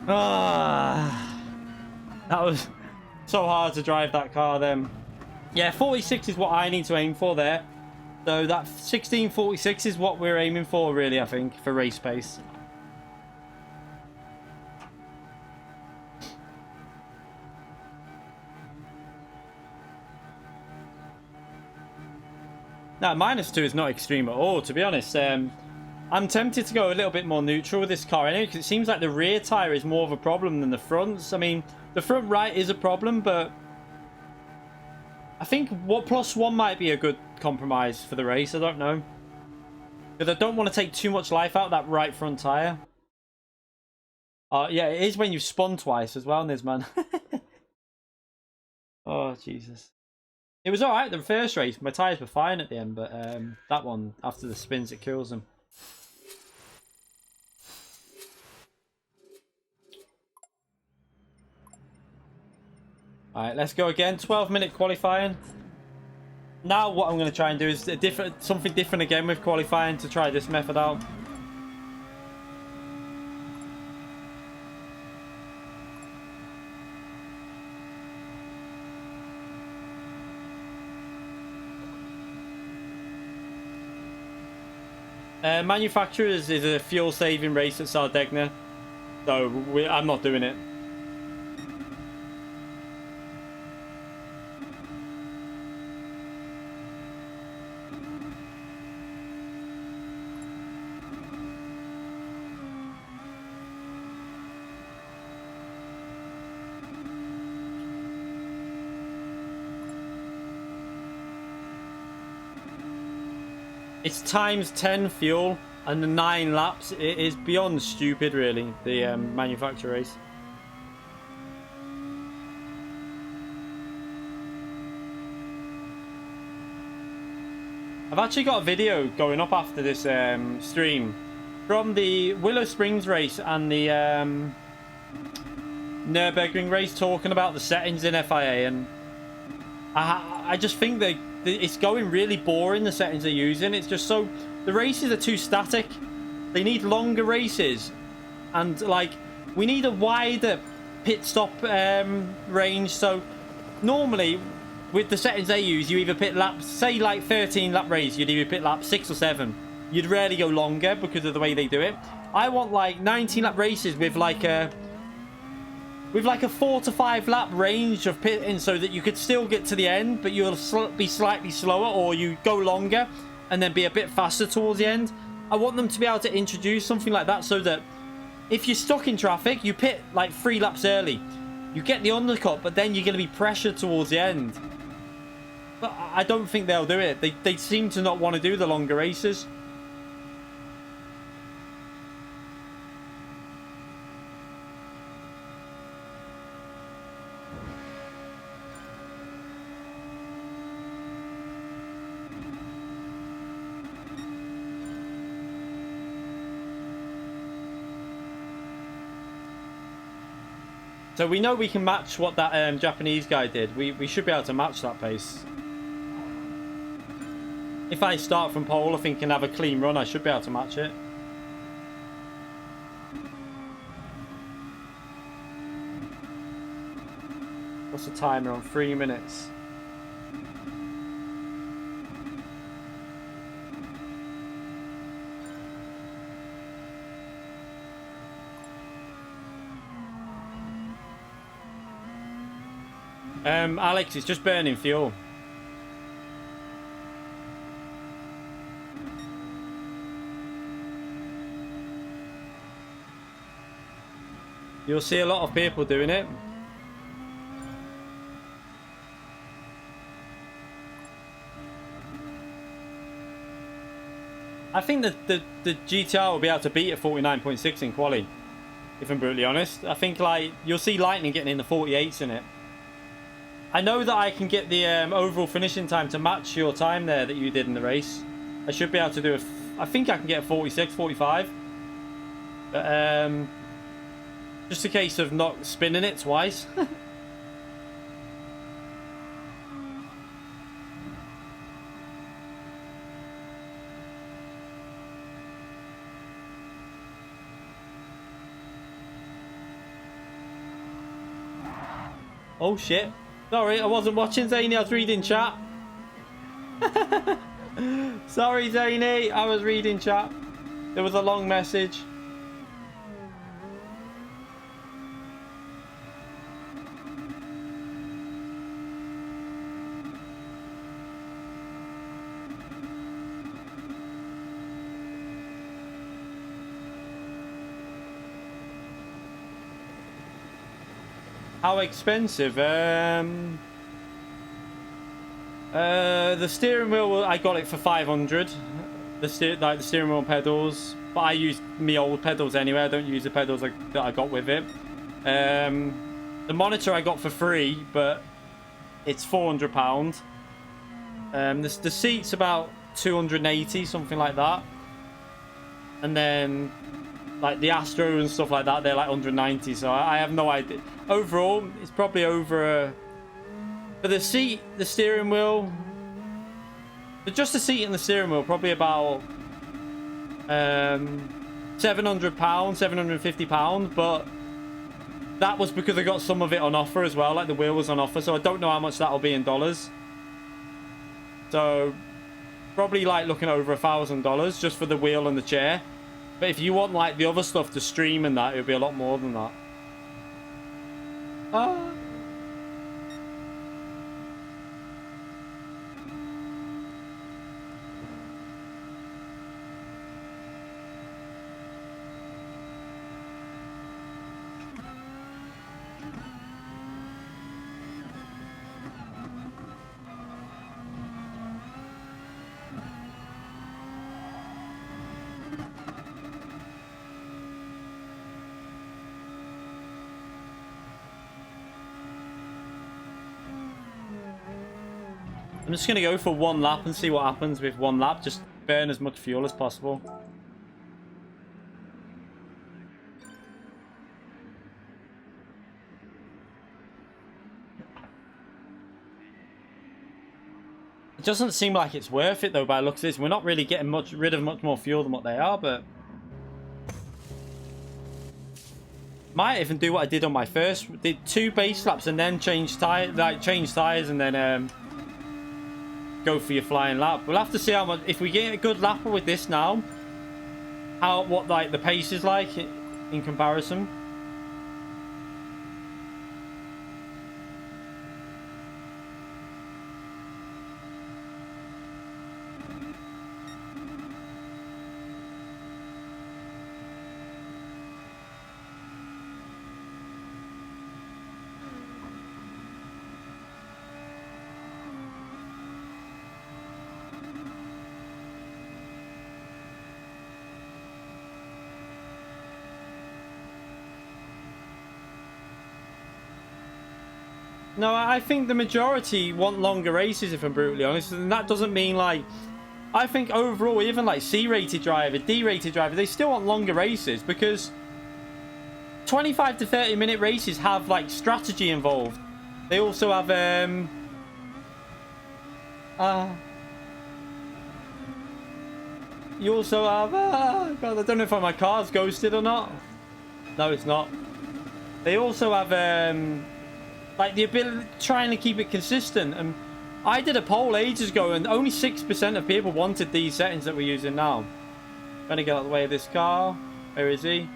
Ah, that was so hard to drive that car then. Yeah, 46 is what I need to aim for there. So that 1646 is what we're aiming for, really, I think, for race pace. Now, -2 is not extreme at all, to be honest. I'm tempted to go a little bit more neutral with this car anyway, because it seems like the rear tyre is more of a problem than the fronts. I mean, the front right is a problem, but I think what +1 might be a good compromise for the race. I don't know. Because I don't want to take too much life out of that right front tyre. Yeah, it is when you've spun twice as well, Nizman. Oh, Jesus. It was alright the first race. My tyres were fine at the end, but that one, after the spins, it kills them. Alright, let's go again. 12-minute qualifying. Now what I'm going to try and do is something different again with qualifying to try this method out. Manufacturers is a fuel-saving race at Sardegna, so I'm not doing it. It's ×10 fuel and the 9 laps. It is beyond stupid, really, the manufacturer race. I've actually got a video going up after this stream from the Willow Springs race and the Nürburgring race, talking about the settings in FIA, and I just think that it's going really boring, the settings they're using. It's just so... The races are too static. They need longer races. And, like, we need a wider pit stop range. So, normally, with the settings they use, you either pit laps... Say, like, 13-lap race, you'd either pit lap 6 or 7. You'd rarely go longer because of the way they do it. I want, like, 19-lap races with, like, a 4 to 5 lap range of pitting, so that you could still get to the end, but you'll be slightly slower, or you go longer and then be a bit faster towards the end. I want them to be able to introduce something like that, so that if you're stuck in traffic, you pit like 3 laps early. You get the undercut, but then you're going to be pressured towards the end. But I don't think they'll do it. They seem to not want to do the longer races. So we know we can match what that Japanese guy did. We should be able to match that pace. If I start from pole, I think, and have a clean run, I should be able to match it. What's the timer on? 3 minutes. Alex, it's just burning fuel. You'll see a lot of people doing it. I think that the GTR will be able to beat a 49.6 in quali, if I'm brutally honest. I think, like, you'll see Lightning getting in the 48s in it. I know that I can get the overall finishing time to match your time there that you did in the race. I should be able to do I think I can get a 46, 45. But, just a case of not spinning it twice. Oh shit. Sorry, I wasn't watching, Zany. I was reading chat. Sorry, Zany. I was reading chat. There was a long message. How expensive? The steering wheel, I got it for 500. The steering wheel pedals, but I use me old pedals anyway. I don't use the pedals that I got with it. The monitor I got for free, but it's £400. The seat's about 280, something like that. And then like the Astro and stuff like that, they're like 190. So I have no idea. Overall, it's probably over. For the seat, the steering wheel, but just the seat and the steering wheel, probably about £700, £750. But that was because I got some of it on offer as well. Like the wheel was on offer, so I don't know how much that'll be in dollars. So probably like looking at over $1,000 just for the wheel and the chair. But if you want like the other stuff to stream and that, it'll be a lot more than that. I'm just going to go for one lap and see what happens with one lap. Just burn as much fuel as possible. It doesn't seem like it's worth it though by the looks of this. We're not really getting rid of much more fuel than what they are, but might even do what I did on my first. Did 2 base laps and then change tires and then go for your flying lap. We'll have to see how much, if we get a good lapper with this now, what like the pace is like in comparison. No, I think the majority want longer races, if I'm brutally honest. And that doesn't mean, like... I think overall, even, like, C-rated driver, D-rated driver, they still want longer races. Because 25 to 30-minute races have, like, strategy involved. They also have, you also have... God, I don't know if my car's ghosted or not. No, it's not. They also have, like the ability trying to keep it consistent. And I did a poll ages ago and only 6% of people wanted these settings that we're using now. Trying to get out of the way of this car. Where is he?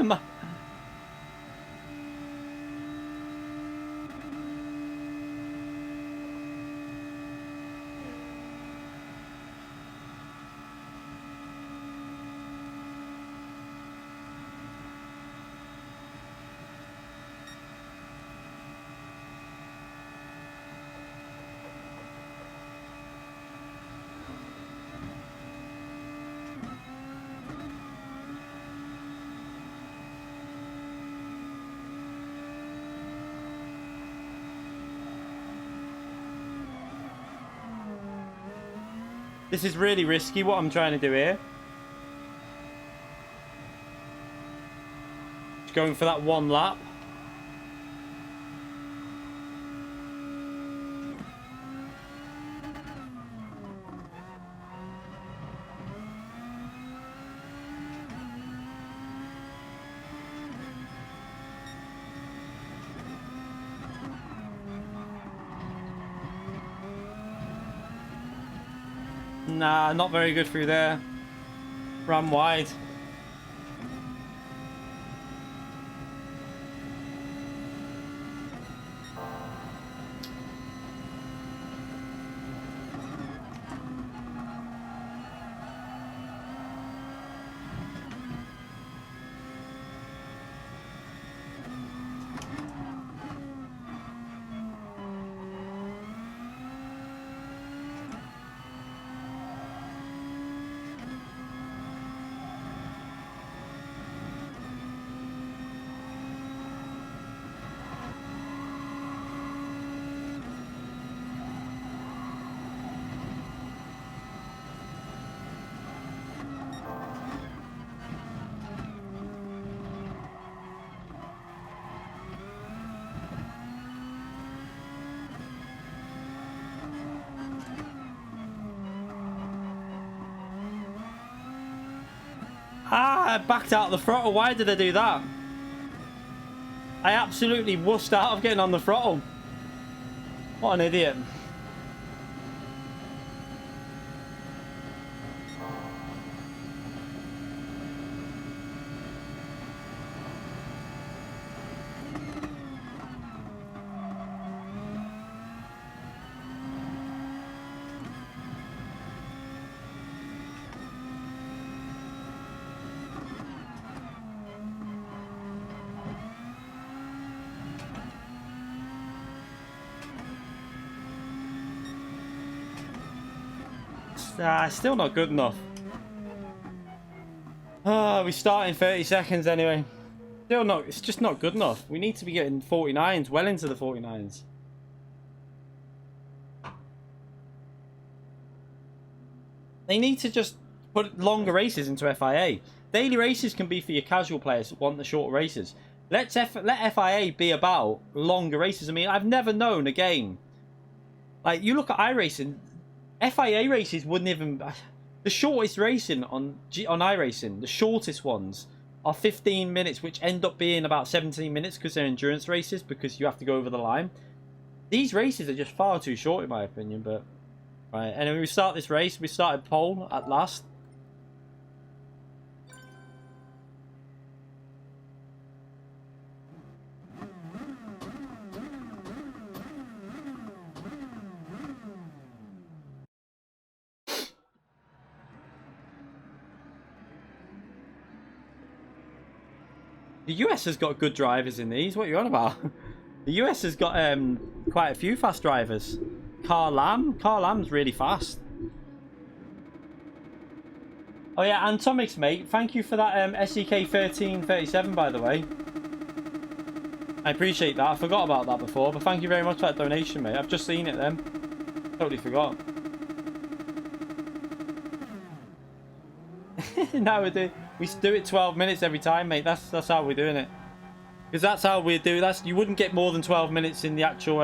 My... This is really risky, what I'm trying to do here. Just going for that one lap. Nah, not very good through there. Ran wide. Ah, I backed out the throttle. Why did I do that? I absolutely wussed out of getting on the throttle. What an idiot. Still not good enough. Ah, we start in 30 seconds anyway. Still not, it's just not good enough. We need to be getting 49s, well into the 49s. They need to just put longer races into FIA. Daily races can be for your casual players that want the shorter races. Let FIA be about longer races. I mean, I've never known a game. Like, you look at iRacing, FIA races wouldn't even... The shortest racing on iRacing, the shortest ones, are 15 minutes, which end up being about 17 minutes because they're endurance races, because you have to go over the line. These races are just far too short, in my opinion, but... Right, anyway, we start this race. We started pole at last. The US has got good drivers in these. What are you on about? The US has got quite a few fast drivers. Carl Lamb's really fast. Oh yeah, Antomix, mate. Thank you for that SEK 1337, by the way. I appreciate that. I forgot about that before, but thank you very much for that donation, mate. I've just seen it then. Totally forgot. Now we do it 12 minutes every time, mate. That's how we're doing it. Because that's how we do. You wouldn't get more than 12 minutes in the actual.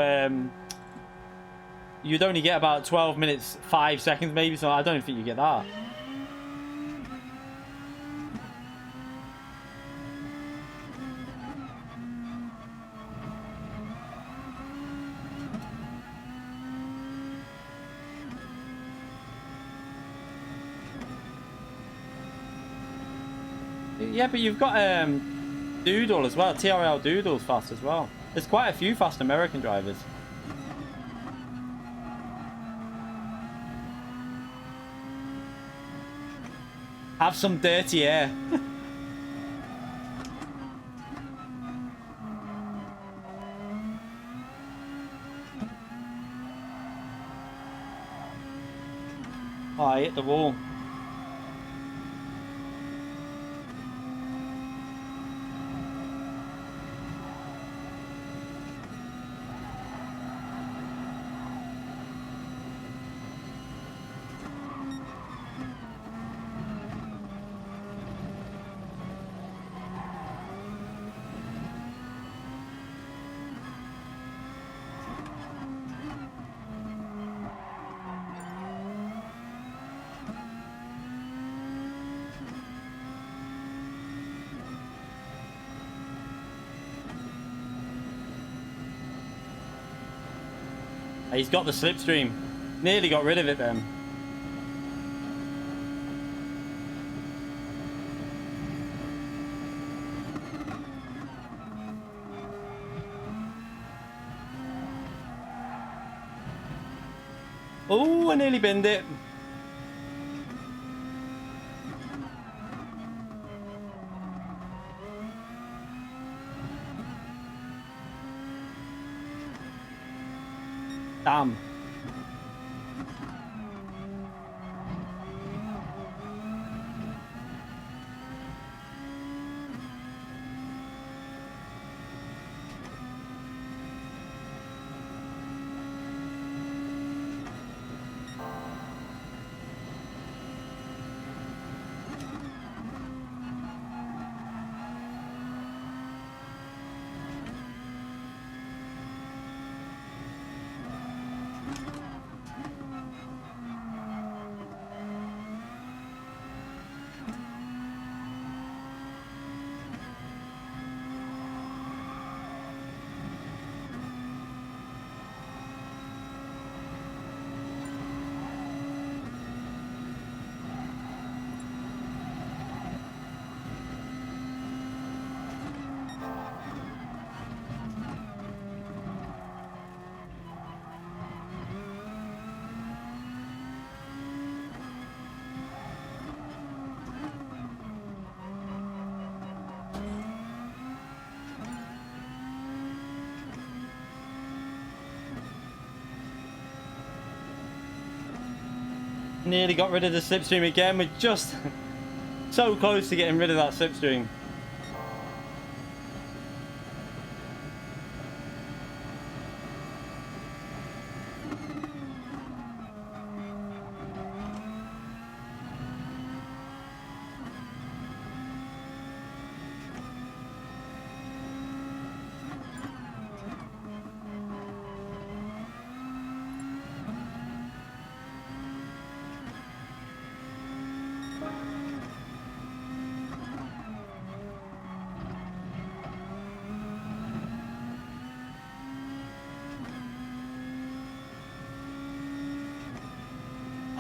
You'd only get about 12 minutes, 5 seconds maybe. So I don't think you get that. Yeah, but you've got Doodle as well. TRL Doodle's fast as well. There's quite a few fast American drivers. Have some dirty air. Oh, I hit the wall. He's got the slipstream. Nearly got rid of it then. Oh, I nearly binned it. Damn. Nearly got rid of the slipstream again. We're just so close to getting rid of that slipstream.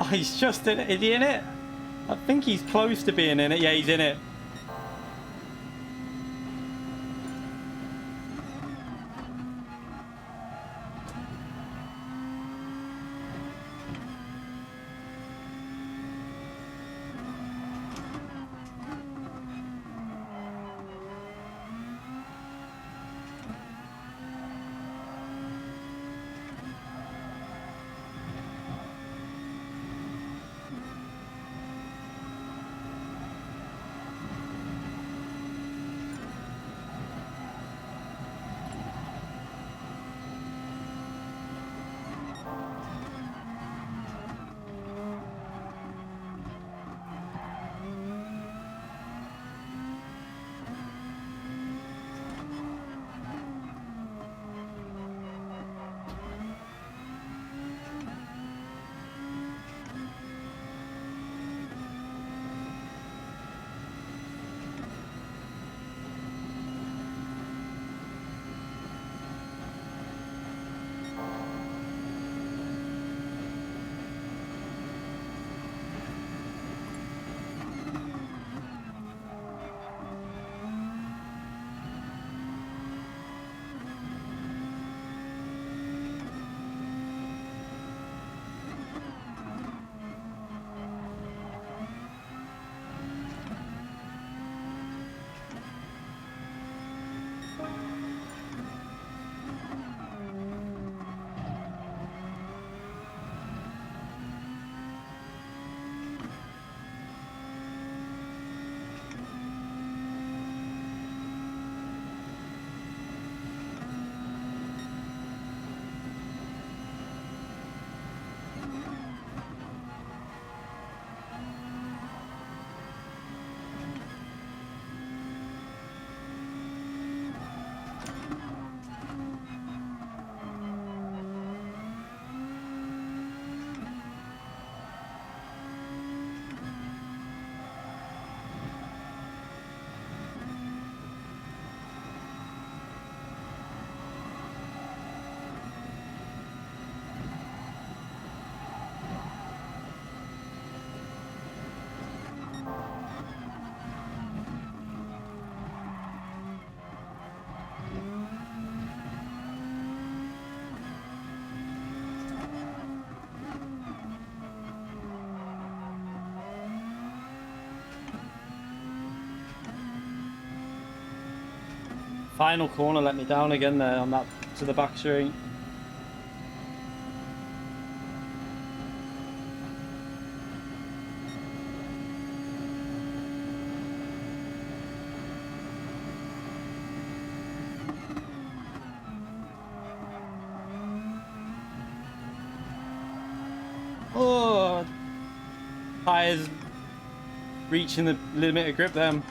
Oh, he's just in it. Is he in it? I think he's close to being in it. Yeah, he's in it. Final corner let me down again there on that to the back straight. Oh, tires reaching the limit of grip then.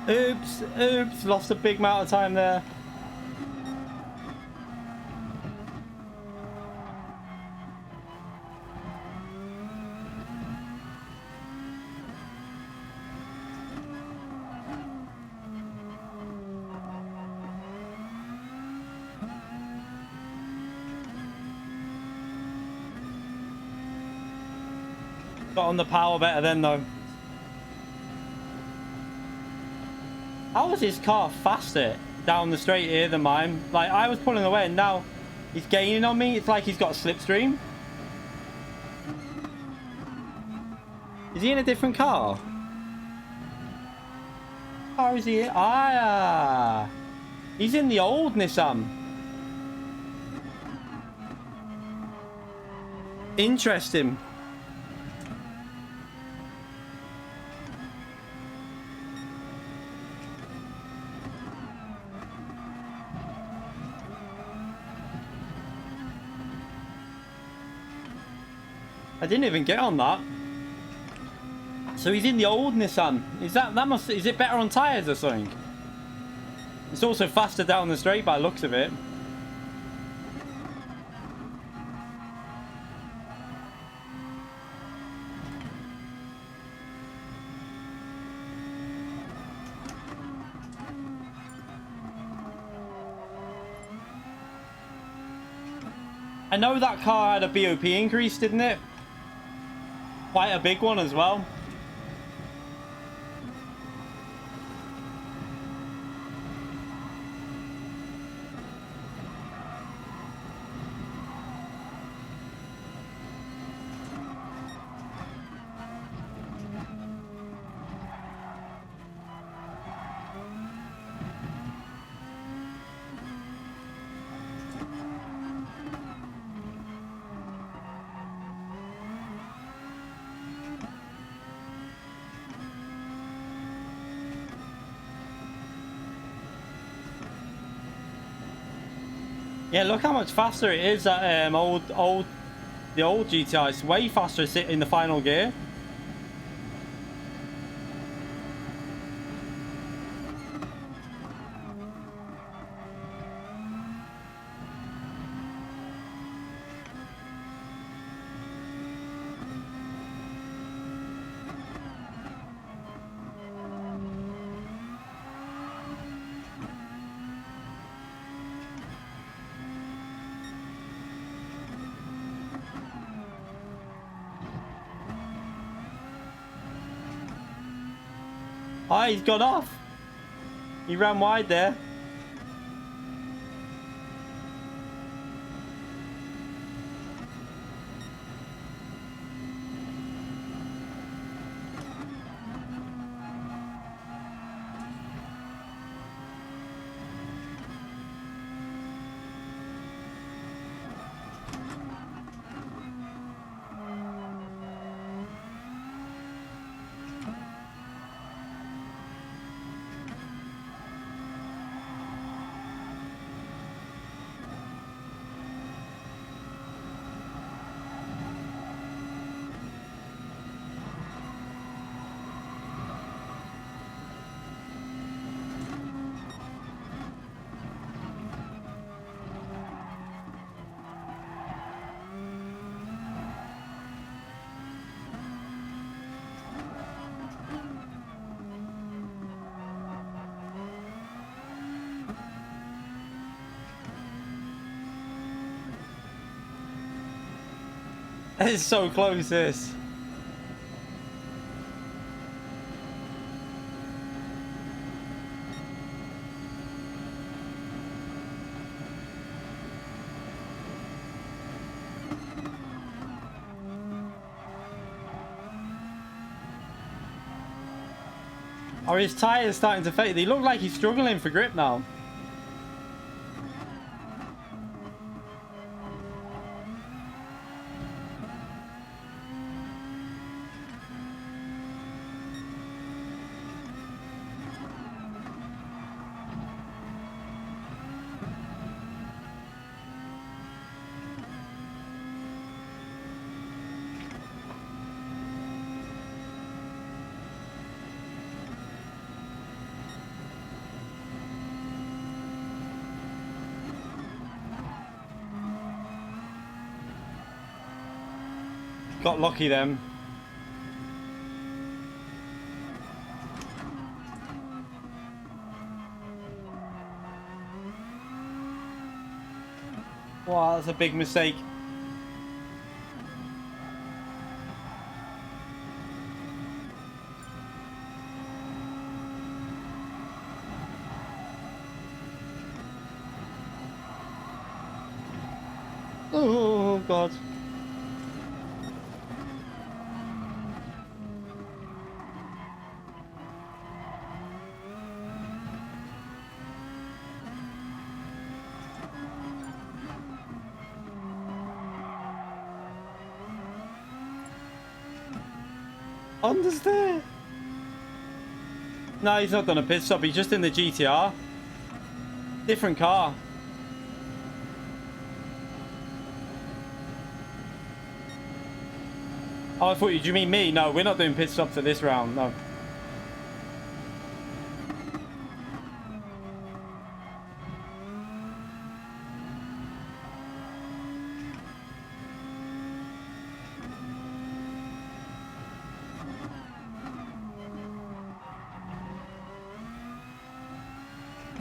Oops, lost a big amount of time there. Got on the power better then though. How was his car faster down the straight here than mine? Like, I was pulling away and now he's gaining on me. It's like he's got a slipstream. Is he in a different car? How is he? Ah, he's in the old Nissan. Interesting. I didn't even get on that. So he's in the old Nissan. Is is it better on tyres or something? It's also faster down the straight by the looks of it. I know that car had a BOP increase, didn't it? Quite a big one as well. Yeah, look how much faster it is. That the old GTI. It's way faster in the final gear. Oh, he's got off. He ran wide there. It's so close, this. Are his tyres starting to fade? They look like he's struggling for grip now. Got lucky then. Wow, that's a big mistake. Oh, God. Understand? No, he's not done a pit stop. He's just in the GTR. Different car. Oh, I thought you. Do you mean me? No, we're not doing pit stops for this round. No.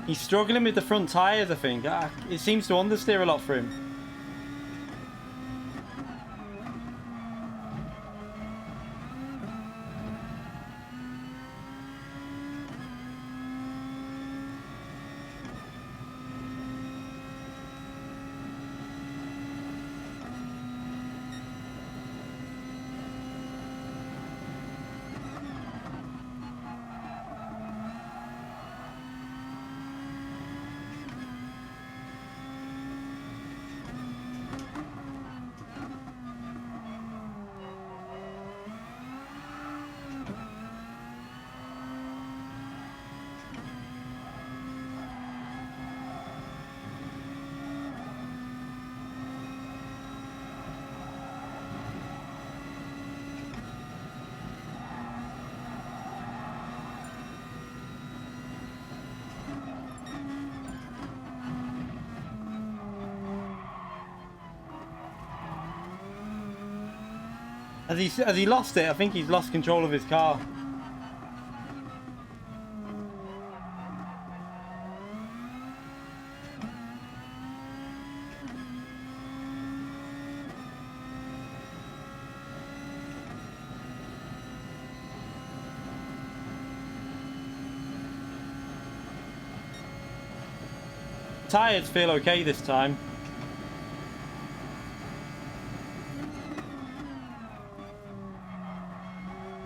He's struggling with the front tyres, I think. It seems to understeer a lot for him. Has he lost it? I think he's lost control of his car. Tires feel okay this time.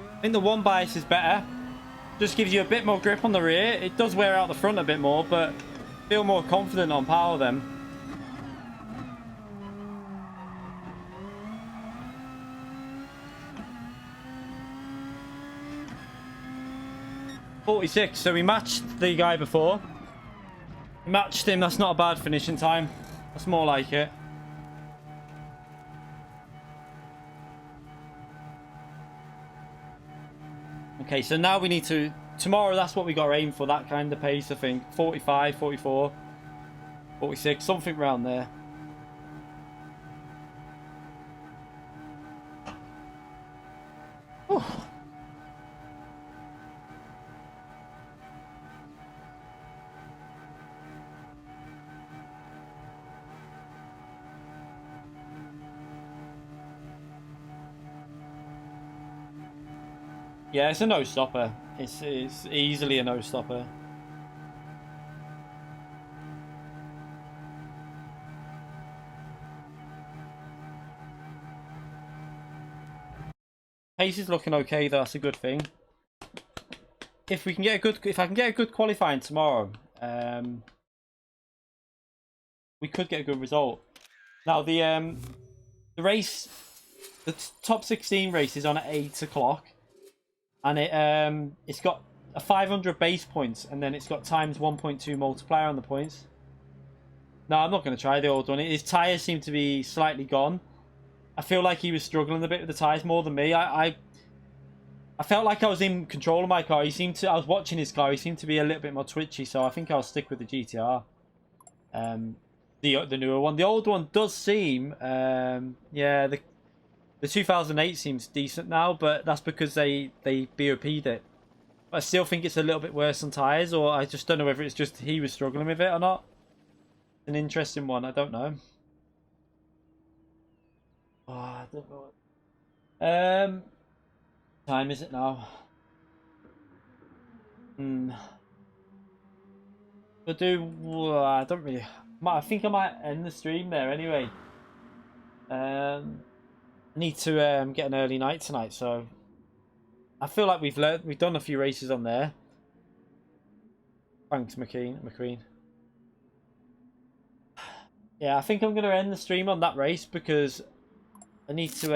I think the one bias is better. Just gives you a bit more grip on the rear. It does wear out the front a bit more, but feel more confident on power then. .46, so we matched the guy before. We matched him, that's not a bad finishing time. That's more like it. Okay, so now we need to... Tomorrow, that's what we got to aim for, that kind of pace, I think. 45, 44, 46, something around there. Oh. Yeah, it's a no-stopper. It's easily a no-stopper. Pace is looking okay though, that's a good thing. If we can get a good, if I can get a good qualifying tomorrow, we could get a good result. Now the race, the top 16 race is on at 8 o'clock, and it's got a 500 base points, and then it's got times 1.2 multiplier on the points. No, I'm not going to try the old one. His tyres seem to be slightly gone. I feel like he was struggling a bit with the tyres more than me. I felt like I was in control of my car. I was watching his car. He seemed to be a little bit more twitchy, so I think I'll stick with the GTR. The newer one. The old one does seem, yeah, the 2008 seems decent now, but that's because they BOP'd it. I still think it's a little bit worse on tyres, or I just don't know whether it's just he was struggling with it or not. An interesting one. I don't know. Oh, I don't know. Time is it now? But I don't really. I think I might end the stream there anyway. I need to get an early night tonight, so I feel like we've done a few races on there. Thanks, McQueen. Yeah, I think I'm gonna end the stream on that race because I need to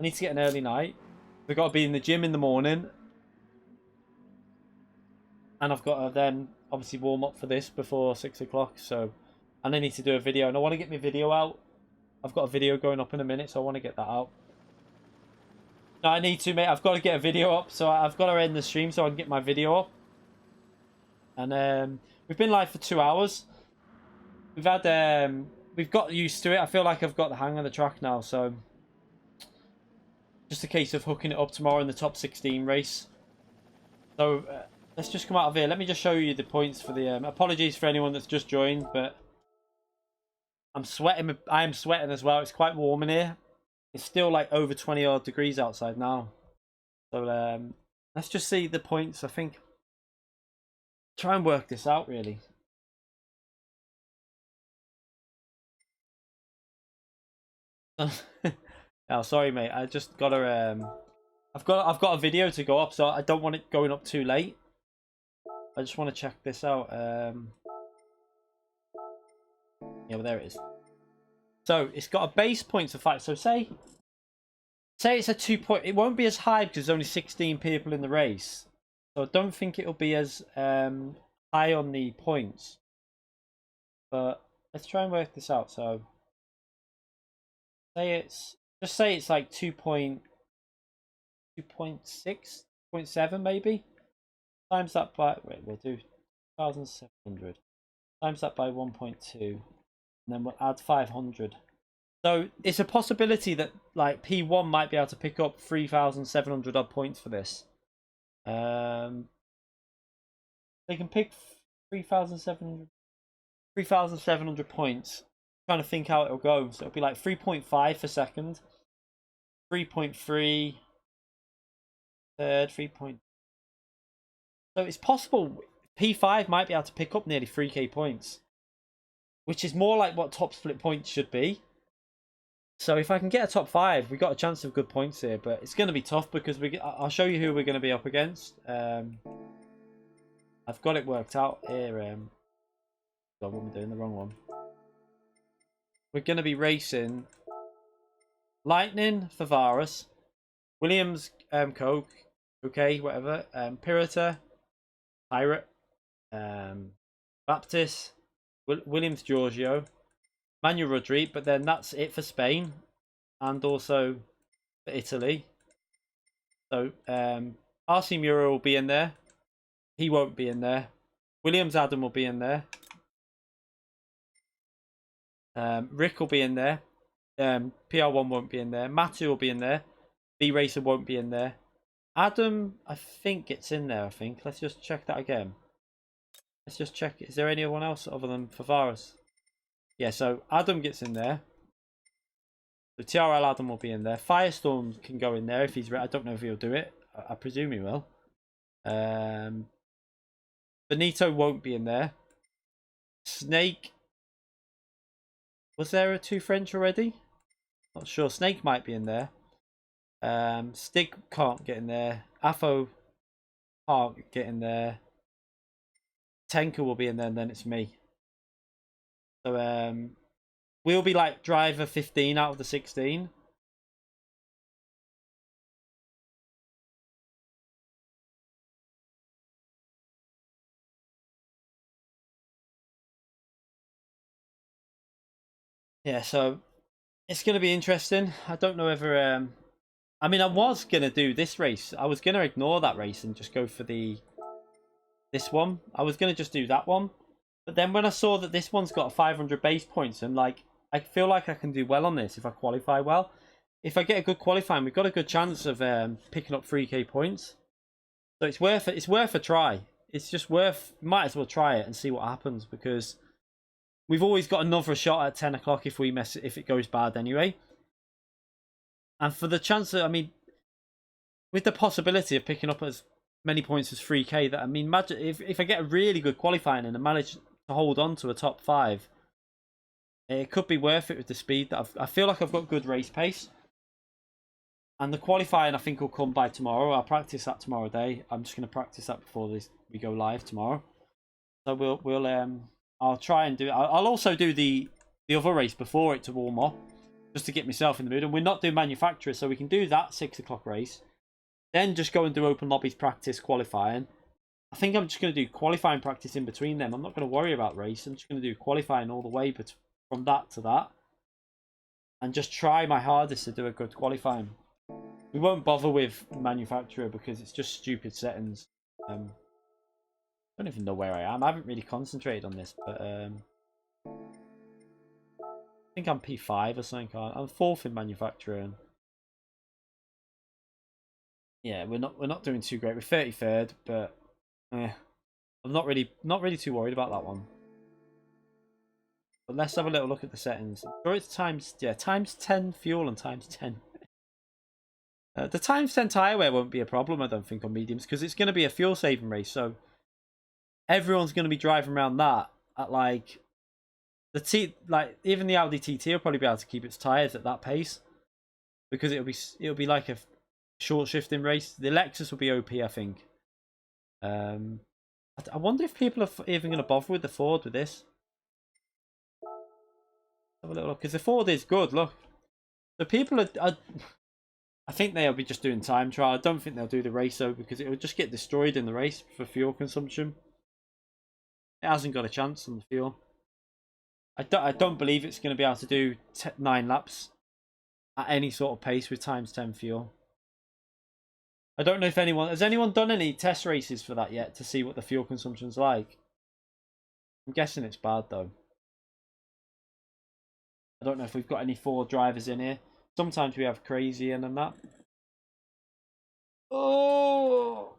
get an early night. We've got to be in the gym in the morning, and I've got to then obviously warm up for this before 6 o'clock. So, and I need to do a video, and I want to get my video out. I've got a video going up in a minute, so I want to get that out. No, I need to, mate. I've got to get a video up, so I've got to end the stream so I can get my video up. And we've been live for 2 hours. We've got used to it. I feel like I've got the hang of the track now, so just a case of hooking it up tomorrow in the top 16 race. So let's just come out of here. Let me just show you the points for the. Apologies for anyone that's just joined, but I'm sweating. I am sweating as well. It's quite warm in here. It's still like over 20 odd degrees outside now. So let's just see the points. I think try and work this out really. Oh, sorry, mate. I just got a. I've got a video to go up, so I don't want it going up too late. I just want to check this out. Yeah, well, there it is. So it's got a base points of 5. So say it's a 2 point. It won't be as high because there's only 16 people in the race. So I don't think it'll be as high on the points. But let's try and work this out. So just say it's like 2.6, 2.7 maybe. Times that by we'll do 2,700. Times that by 1.2, and then we'll add 500. So it's a possibility that like P1 might be able to pick up 3,700 odd points for this. They can pick 3,700 points. I'm trying to think how it'll go. So it'll be like 3.5 for second, 3.3 third, 3. So it's possible P5 might be able to pick up nearly 3k points, which is more like what top split points should be. So if I can get a top 5, we've got a chance of good points here, but it's going to be tough because I'll show you who we're going to be up against. I've got it worked out here. God, what am I doing? The wrong one. We're going to be racing Lightning for Varus, Williams Coke, okay, whatever, Pirata, Pirate, Baptist, Williams Giorgio, Manuel Rodri, but then that's it for Spain and also for Italy. So RC Mura will be in there. He won't be in there. Williams Adam will be in there. Rick will be in there. PR1 won't be in there. Matu will be in there. B Racer won't be in there. Adam, I think it's in there, I think. Let's just check that again. Let's just check. Is there anyone else other than Favaris? Yeah, so Adam gets in there. So TRL Adam will be in there. Firestorm can go in there if he's ready. I don't know if he'll do it. I presume he will. Benito won't be in there. Snake. Was there a 2 French already? Not sure. Snake might be in there. Stig can't get in there. Afo can't get in there. Tenka will be in there, and then it's me. So we'll be like driver 15 out of the 16. Yeah, so it's going to be interesting. I don't know whether I mean, I was going to do this race. I was going to ignore that race and just go for this one. I was going to just do that one. But then when I saw that this one's got 500 base points, and like, I feel like I can do well on this if I qualify well. If I get a good qualifying, we've got a good chance of picking up 3k points. So it's worth it. It's worth a try. It's just worth. Might as well try it and see what happens, because we've always got another shot at 10 o'clock if it goes bad anyway. And for the chance that, I mean, with the possibility of picking up as many points as 3k, that, I mean, imagine if I get a really good qualifying and I manage to hold on to a top 5, it could be worth it with the speed that I feel like I've got good race pace. And the qualifying, I think, will come by tomorrow. I'll practice that tomorrow day. I'm just going to practice that before we go live tomorrow. So I'll try and do it. I'll also do the other race before it to warm up, just to get myself in the mood. And we're not doing manufacturer, so we can do that 6 o'clock race. Then just go and do open lobbies practice qualifying. I think I'm just going to do qualifying practice in between them. I'm not going to worry about race. I'm just going to do qualifying all the way, but from that to that. And just try my hardest to do a good qualifying. We won't bother with manufacturer because it's just stupid settings. I don't even know where I am. I haven't really concentrated on this, but I think I'm P5 or something. I'm 4th in manufacturing. Yeah, we're not doing too great. We're 33rd, but I'm not really too worried about that one. But let's have a little look at the settings. I'm sure it's times 10 fuel and times 10. The times 10 tyre wear won't be a problem, I don't think, on mediums, because it's going to be a fuel saving race. So everyone's going to be driving around that at like even the Audi TT will probably be able to keep its tyres at that pace, because it'll be like a short shifting race. The Lexus will be OP, I think. I wonder if people are even going to bother with the Ford with this. Have a little look, because the Ford is good. Look, the people are I think they'll be just doing time trial. I don't think they'll do the race though, because it will just get destroyed in the race for fuel consumption. It hasn't got a chance on the fuel. I don't believe it's going to be able to do 9 laps at any sort of pace with times 10 fuel. I don't know if has anyone done any test races for that yet to see what the fuel consumption's like. I'm guessing it's bad though. I don't know if we've got any Ford drivers in here. Sometimes we have crazy in and that. Oh,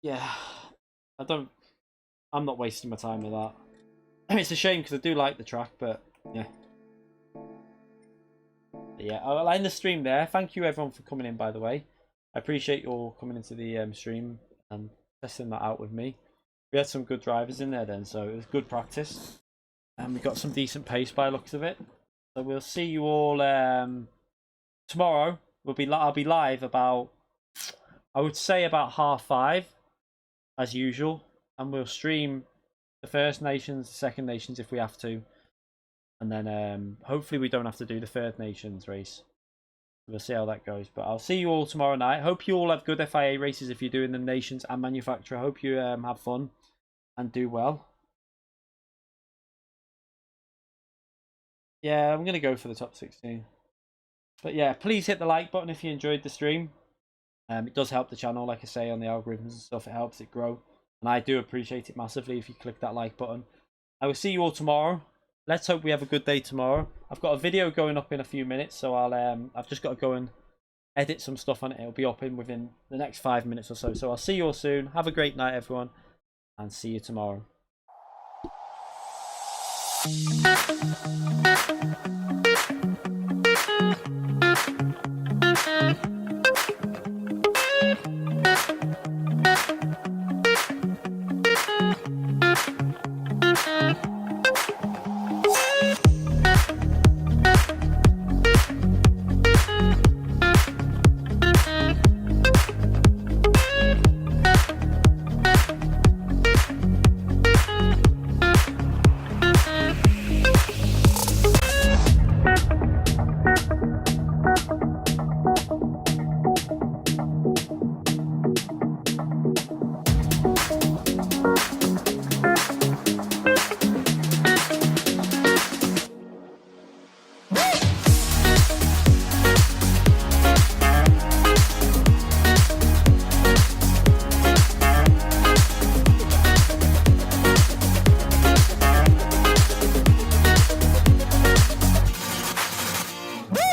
yeah. I'm not wasting my time with that. I mean, it's a shame because I do like the track, but yeah. But yeah, I'll end the stream there. Thank you everyone for coming in, by the way. I appreciate you all coming into the stream and testing that out with me. We had some good drivers in there then, so it was good practice. And we got some decent pace by the looks of it. So we'll see you all tomorrow. I'll be live about, I would say, about 5:30 as usual, and we'll stream the First Nations, the Second Nations if we have to, and then hopefully we don't have to do the Third Nations race. We'll see how that goes. But I'll see you all tomorrow night. Hope you all have good FIA races if you're doing the Nations and Manufacturer. Hope you have fun and do well. Yeah, I'm going to go for the top 16. But yeah, please hit the like button if you enjoyed the stream. It does help the channel, like I say, on the algorithms and stuff. It helps it grow. And I do appreciate it massively if you click that like button. I will see you all tomorrow. Let's hope we have a good day tomorrow. I've got a video going up in a few minutes, so I've just got to go and edit some stuff on it. It'll be up within the next 5 minutes or so. So I'll see you all soon. Have a great night, everyone, and see you tomorrow.